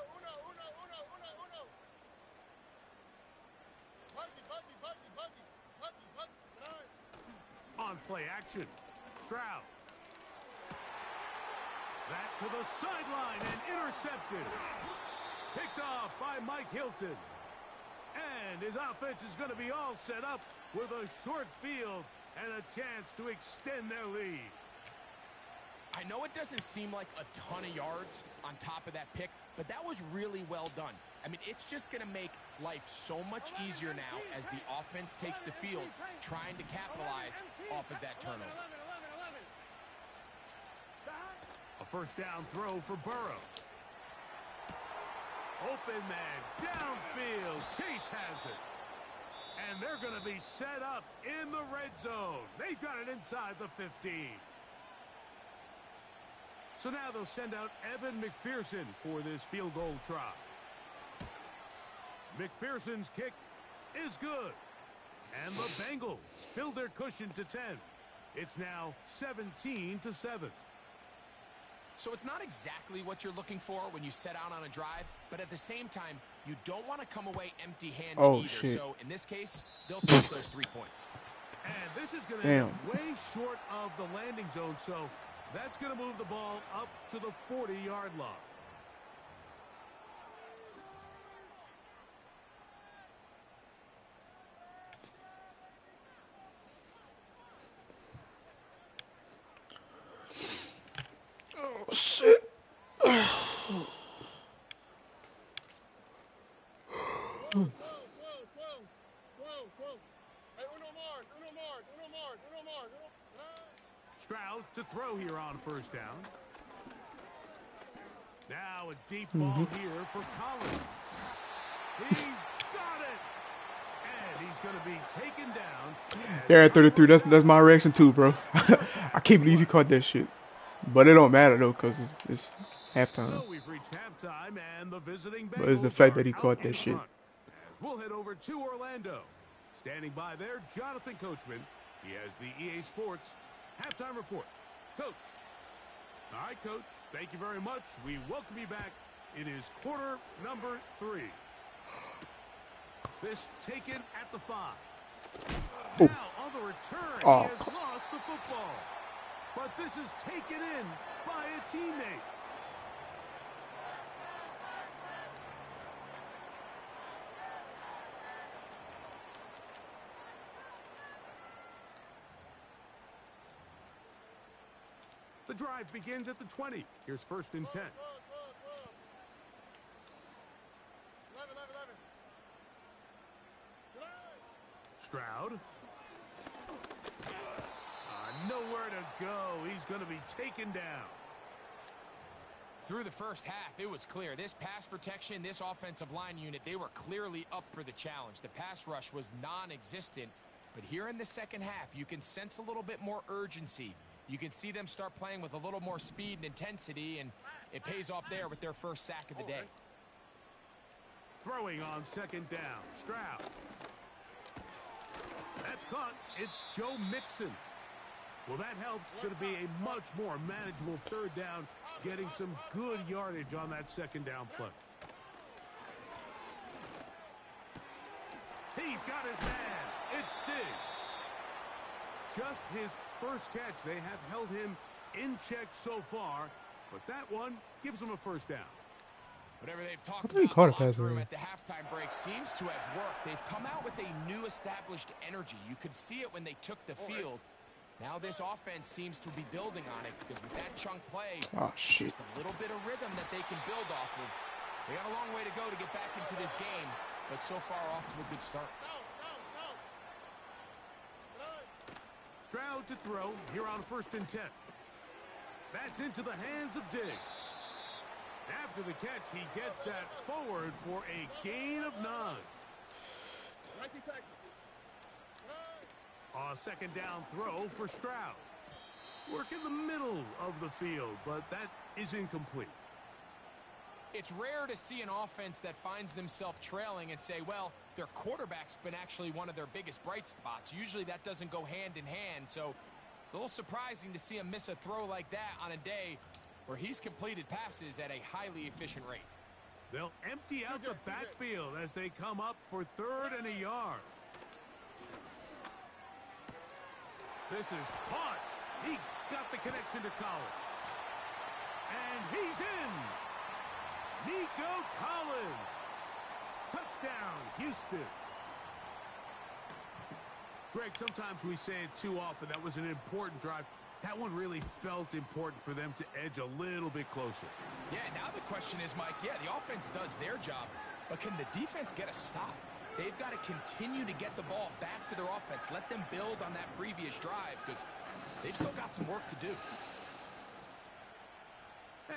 Buggy. On play action, Stroud. That to the sideline and intercepted. Picked off by Mike Hilton. And his offense is going to be all set up with a short field and a chance to extend their lead. I know it doesn't seem like a ton of yards on top of that pick, but that was really well done. I mean, it's just going to make life so much easier now as the offense takes the field, trying to capitalize off of that turnover. A first down throw for Burrow. Open man, downfield. Chase has it. And they're going to be set up in the red zone. They've got it inside the 15. So now they'll send out Evan McPherson for this field goal try. McPherson's kick is good. And the Bengals build their cushion to 10. It's now 17-7. So it's not exactly what you're looking for when you set out on a drive, but at the same time, you don't want to come away empty-handed either. Shit. So in this case, they'll take those 3 points. And this is going to end up way short of the landing zone, so that's going to move the ball up to the 40-yard line. Oh, shit. Whoa. Hey, uno more. Stroud to throw here on first down. Now a deep ball here for Collins. He's got it. And he's going to be taken down. Yeah, at 33. That's my reaction too, bro. I can't believe he caught that shit. But it don't matter though, cause it's halftime. So we've reached halftime, and the visiting Bengals But it's the fact that he are caught out that in shit. front. As we'll head over to Orlando. Standing by there, Jonathan Coachman. He has the EA Sports halftime report. Coach. All right, Coach. Thank you very much. We welcome you back. It is quarter number 3. This taken at the 5. Oh. Now on the return, Oh. he has lost the football. But this is taken in by a teammate. The drive begins at the 20. Here's first and 10. 11. Stroud. Nowhere to go. He's going to be taken down. Through the first half, it was clear. This pass protection, this offensive line unit, they were clearly up for the challenge. The pass rush was non-existent. But here in the second half, you can sense a little bit more urgency. You can see them start playing with a little more speed and intensity, and it pays off there with their first sack of the day. Throwing on second down. Stroud. That's caught. It's Joe Mixon. Well, that helps. It's going to be a much more manageable third down, getting some good yardage on that second down play. He's got his man. It's Diggs. Just his first catch. They have held him in check so far, but that one gives him a first down. Whatever they've I talked thought he about caught in a the pass locker room already. at the halftime break seems to have worked. They've come out with a new established energy. You could see it when they took the field. Now this offense seems to be building on it because with that chunk play, Oh shit. just a little bit of rhythm that they can build off of. They got a long way to go to get back into this game, but so far off to a good start. Stroud to throw here on 1st and 10. That's into the hands of Diggs. After the catch, he gets that forward for a gain of 9. A 2nd down throw for Stroud. Work in the middle of the field, but that is incomplete. It's rare to see an offense that finds themselves trailing and say, well, their quarterback's been actually one of their biggest bright spots. Usually that doesn't go hand in hand, so it's a little surprising to see him miss a throw like that on a day where he's completed passes at a highly efficient rate. They'll empty out the backfield as they come up for 3rd and a yard. This is caught. He got the connection to Collins. And he's in. Nico Collins. Touchdown, Houston. Greg, sometimes we say it too often. That was an important drive. That one really felt important for them to edge a little bit closer. Yeah, now the question is, Mike, yeah, the offense does their job, but can the defense get a stop? They've got to continue to get the ball back to their offense. Let them build on that previous drive because they've still got some work to do.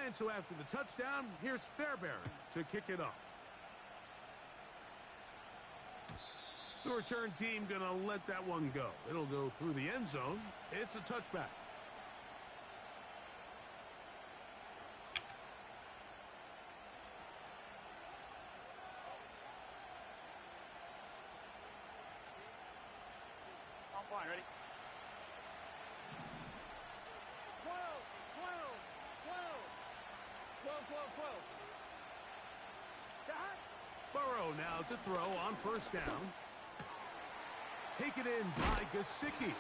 And so after the touchdown, here's Fairbairn to kick it off. The return team going to let that one go. It'll go through the end zone. It's a touchback. On point, ready? 12, 12, 12, 12. 12, 12, 12. Dot. Burrow now to throw on 1st down. Taken in by Gesicki.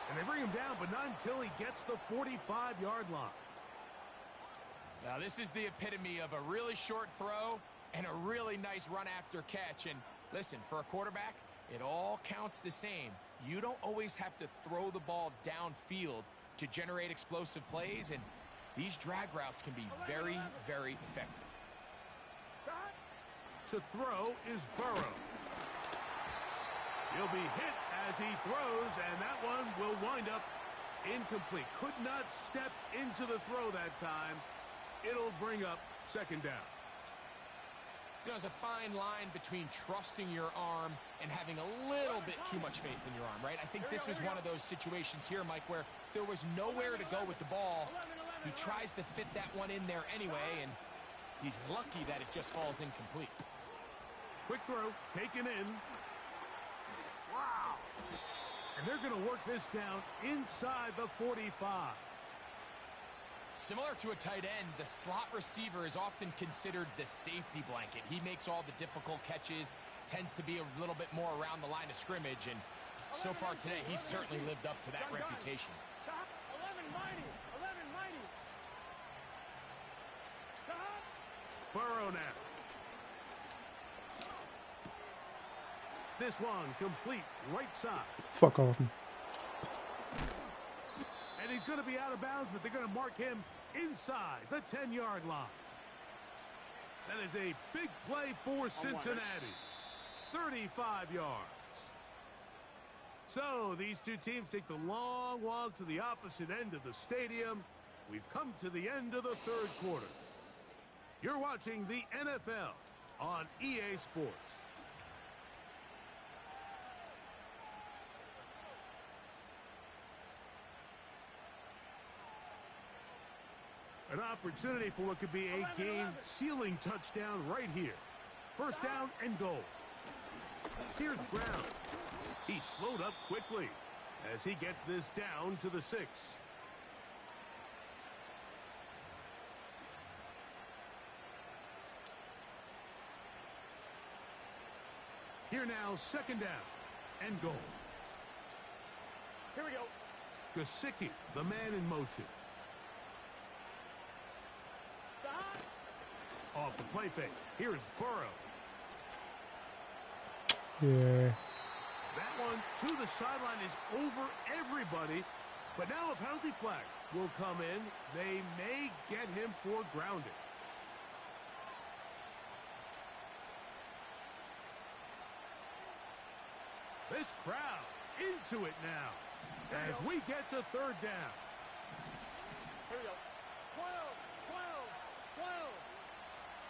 And they bring him down, but not until he gets the 45-yard line. Now, this is the epitome of a really short throw and a really nice run after catch. And listen, for a quarterback, it all counts the same. You don't always have to throw the ball downfield to generate explosive plays, and these drag routes can be very, very effective. Dot. To throw is Burrow. He'll be hit as he throws, and that one will wind up incomplete. Could not step into the throw that time. It'll bring up 2nd down. You know, there's a fine line between trusting your arm and having a little bit too much faith in your arm, right? I think this is one of those situations here, Mike, where there was nowhere to go with the ball. He tries to fit that one in there anyway, and he's lucky that it just falls incomplete. Quick throw, taken in. Wow. And they're going to work this down inside the 45. Similar to a tight end, the slot receiver is often considered the safety blanket. He makes all the difficult catches, tends to be a little bit more around the line of scrimmage, and so far today, he's certainly lived up to that reputation. Stop. 11 mighty. 11 mighty. Stop. Burrow now. This one complete right side. Fuck off. And he's going to be out of bounds, but they're going to mark him inside the 10-yard line. That is a big play for Cincinnati. 35 yards. So these two teams take the long walk to the opposite end of the stadium. We've come to the end of the 3rd quarter. You're watching the NFL on EA Sports. An opportunity for what could be a game-sealing touchdown right here. 1st down and goal. Here's Brown. He slowed up quickly as he gets this down to the 6. Here now, second down and goal. Here we go. Gesicki, the man in motion. To Hunt. Off the play fake. Here's Burrow. Yeah. That one to the sideline is over everybody. But now a penalty flag will come in. They may get him for grounding. This crowd into it now as we get to third down. Here we go. 12, 12, 12,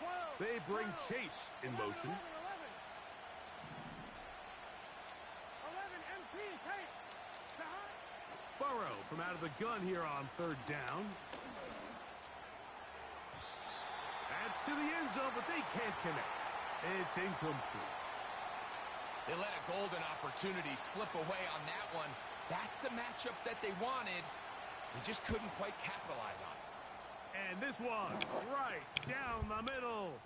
12. They bring Chase in 11, motion. 11, 11 MP, Kate. To Hunt. Burrow from out of the gun here on third down. That's to the end zone, but they can't connect. It's incomplete. They let a golden opportunity slip away on that one. That's the matchup that they wanted. They just couldn't quite capitalize on it. And this one right down the middle.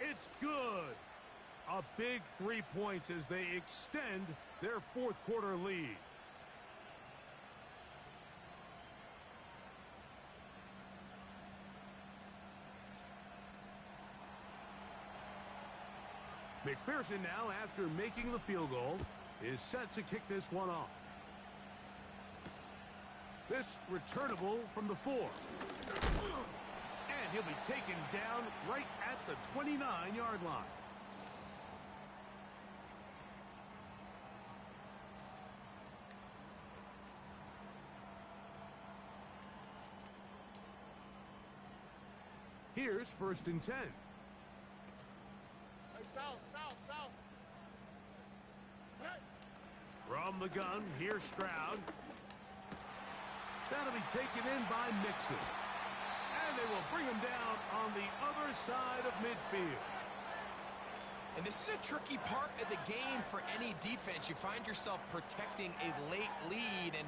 It's good. A big 3 points as they extend their fourth quarter lead. McPherson now, after making the field goal, is set to kick this one off. This returnable from the 4. And he'll be taken down right at the 29-yard line. Here's first and 10. South, south, south. Hey. From the gun, here's Stroud. That'll be taken in by Mixon. And they will bring him down on the other side of midfield. And this is a tricky part of the game for any defense. You find yourself protecting a late lead, and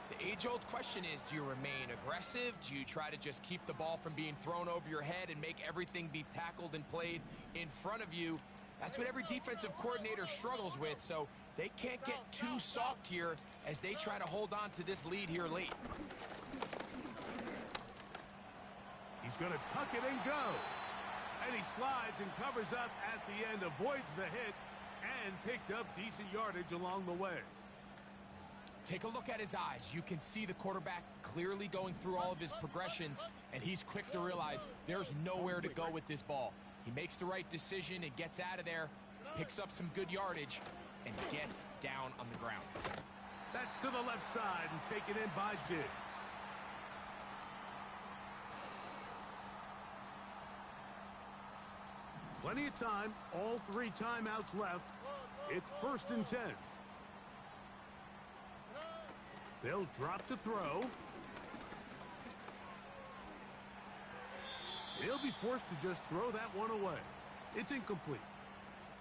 the age-old question is, do you remain aggressive? Do you try to just keep the ball from being thrown over your head and make everything be tackled and played in front of you? That's what every defensive coordinator struggles with, so they can't get too soft here as they try to hold on to this lead here late. He's going to tuck it and go. And he slides and covers up at the end, avoids the hit, and picked up decent yardage along the way. Take a look at his eyes. You can see the quarterback clearly going through all of his progressions, and he's quick to realize there's nowhere to go with this ball. He makes the right decision and gets out of there, picks up some good yardage, and gets down on the ground. That's to the left side and taken in by Diggs. Plenty of time, all 3 timeouts left. It's first and 10. They'll drop to throw. He'll be forced to just throw that one away. It's incomplete.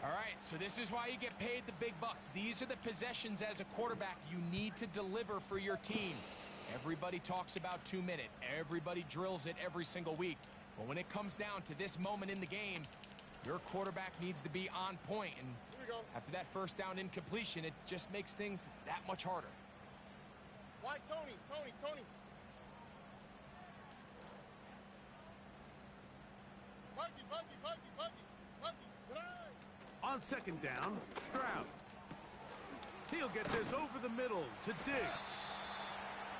All right, so this is why you get paid the big bucks. These are the possessions as a quarterback you need to deliver for your team. Everybody talks about 2 minute. Everybody drills it every single week. But when it comes down to this moment in the game, your quarterback needs to be on point. And after that first down incompletion, it just makes things that much harder. Why, Tony? Buggy. On second down, Stroud. He'll get this over the middle to Diggs.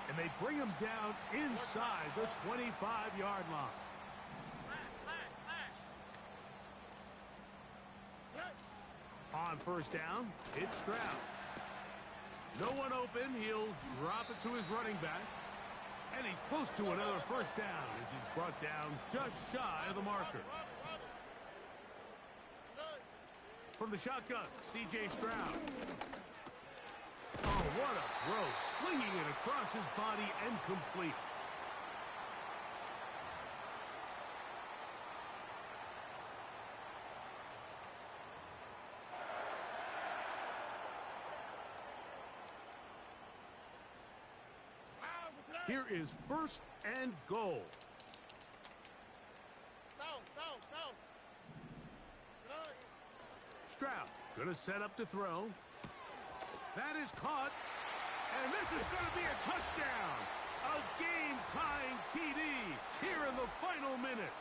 And they bring him down inside the 25-yard line. On first down, it's Stroud. No one open. He'll drop it to his running back. And he's close to another first down as he's brought down just shy of the marker. From the shotgun, C.J. Stroud. Oh, what a throw. Slinging it across his body and complete. Here is first and goal. South. Stroud Going to set up to throw. That is caught. And this is going to be a touchdown. A game-tying TD here in the final minute.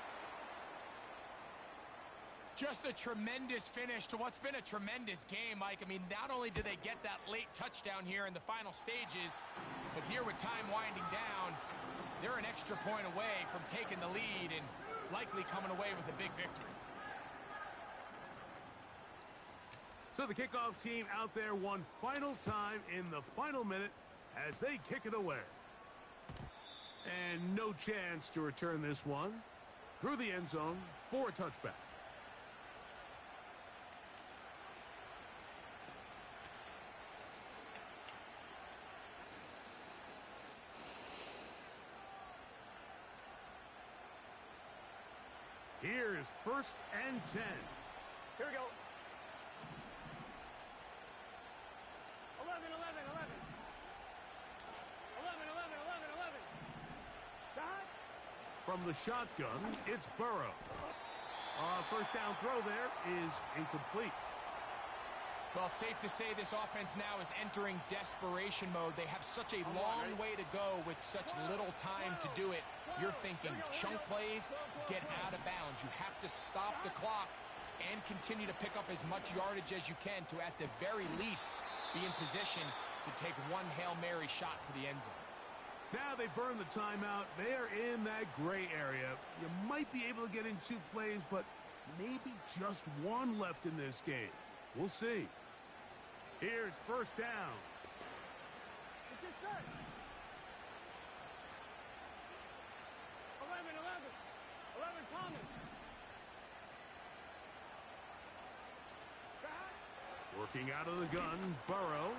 Just a tremendous finish to what's been a tremendous game, Mike. I mean, not only did they get that late touchdown here in the final stages, but here with time winding down, they're an extra point away from taking the lead and likely coming away with a big victory. So the kickoff team out there one final time in the final minute as they kick it away. And no chance to return this one through the end zone for a touchback. Here's 1st and 10. Here we go. 11, 11, 11. 11, 11, 11, 11. Dot. From the shotgun, it's Burrow. First down throw there is incomplete. Well, it's safe to say this offense now is entering desperation mode. They have such a long way to go with such little time to do it. You're thinking chunk plays, get out of bounds. You have to stop the clock and continue to pick up as much yardage as you can to, at the very least, be in position to take one Hail Mary shot to the end zone. Now they burn the timeout. They are in that gray area. You might be able to get in 2 plays, but maybe just one left in this game. We'll see. Here's 1st down. It's your set. 11, 11. 11 common. Dot. Working out of the gun, Burrow.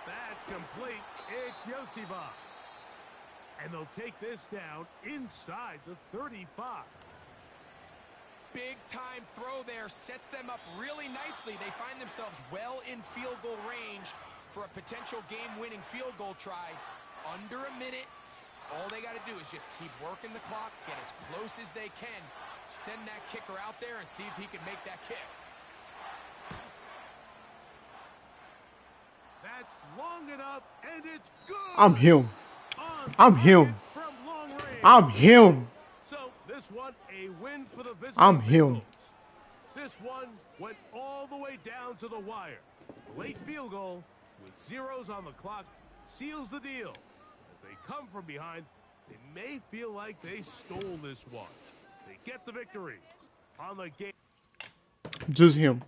That's complete. It's Yosivas. And they'll take this down inside the 35. Big-time throw there sets them up really nicely. They find themselves well in field goal range for a potential game-winning field goal try. Under a minute, all they got to do is just keep working the clock, get as close as they can, send that kicker out there and see if he can make that kick. That's long enough, and it's good. I'm him. On I'm him. from long range. I'm him. So this one, a win for the visiting I'm him. Bengals. This one went all the way down to the wire. The late field goal with zeros on the clock seals the deal. As they come from behind, they may feel like they stole this one. They get the victory on the game. Just him.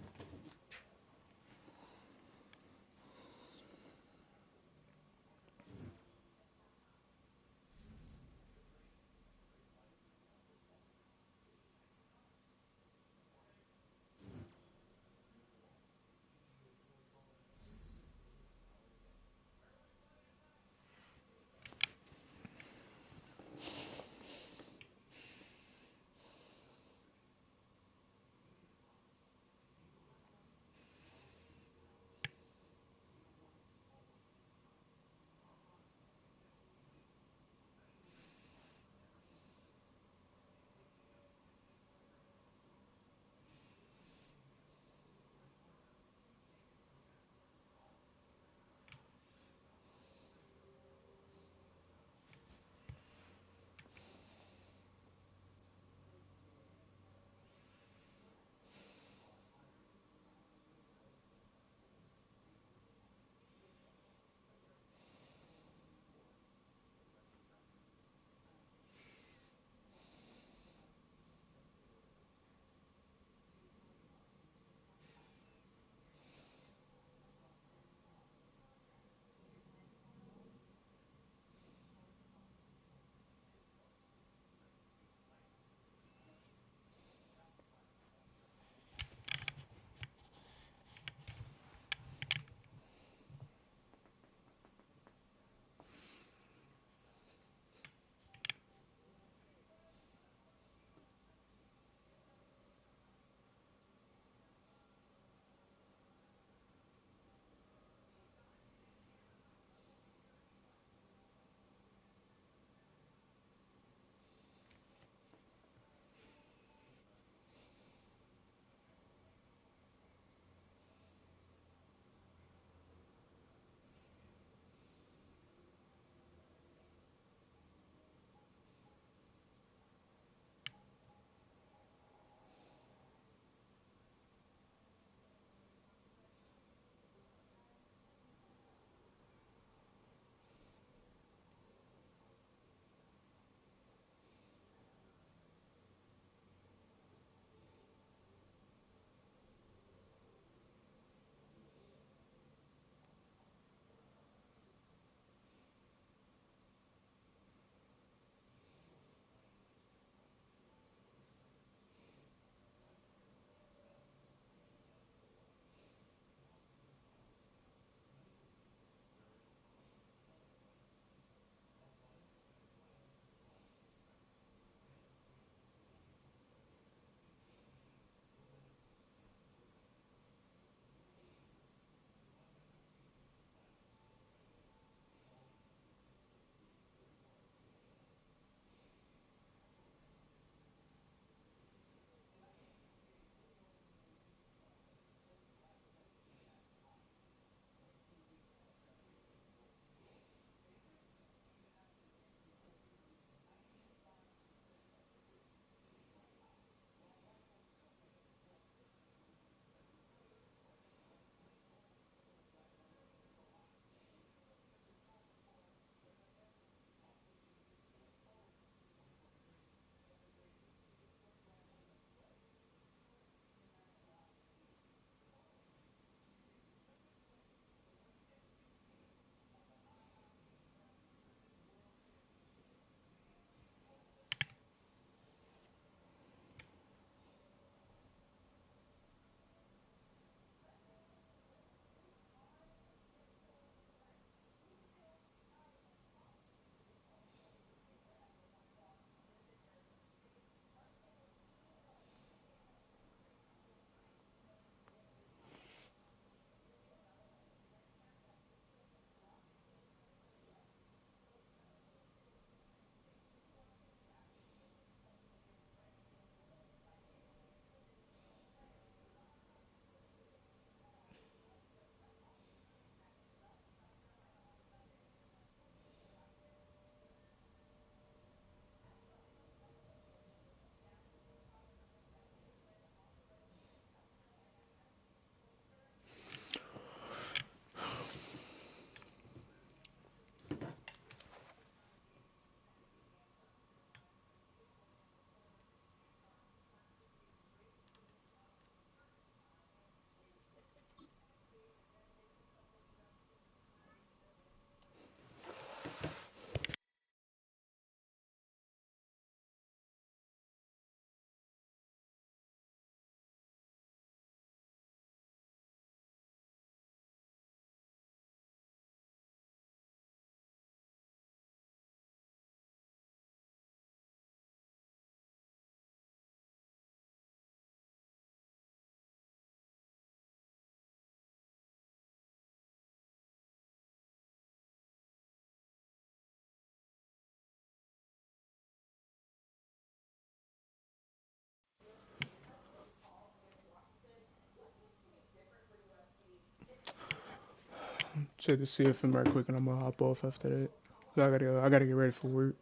check the CFM right quick, and I'm gonna hop off after that. I gotta get ready for work.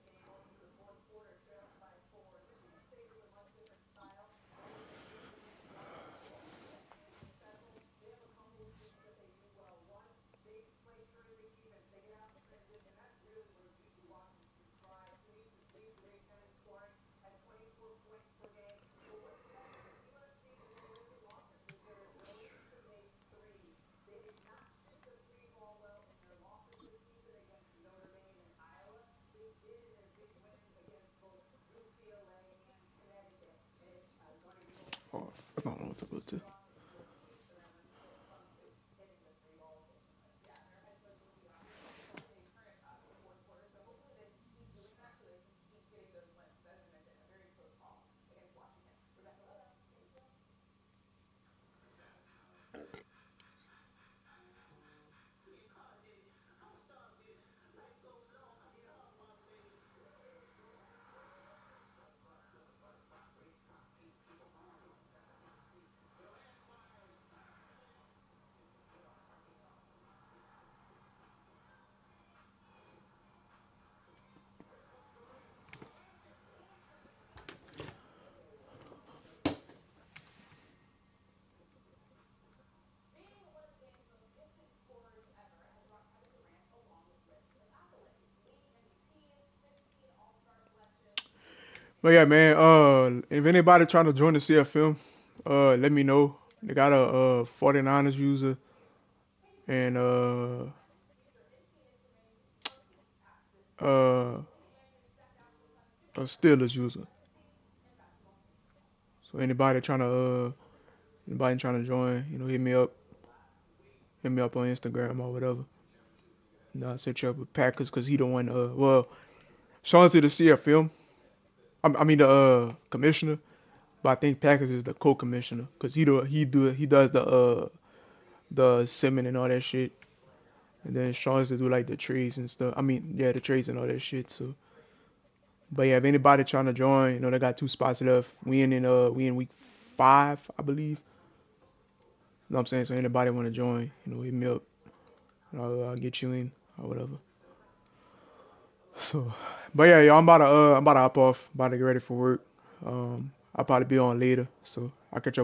Oh, I don't know what to go to. But yeah, man. If anybody trying to join the CFM, let me know. They got a 49ers user and uh a Steelers user. So anybody trying to join, hit me up on Instagram or whatever. I set you up with Packers because he the one. Well, Sean's to the CFM. I mean the commissioner, but I think Packers is the co-commissioner because he does the simming and all that shit. And then Sean's to do like the trades and stuff. I mean, yeah, the trades and all that shit. So, but yeah, if anybody trying to join, they got 2 spots left. We in week 5, I believe. You know what I'm saying? So anybody want to join, hit me up. I'll get you in or whatever. So, but yeah, yo, I'm about to hop off. About to get ready for work. I'll probably be on later. So I'll catch up.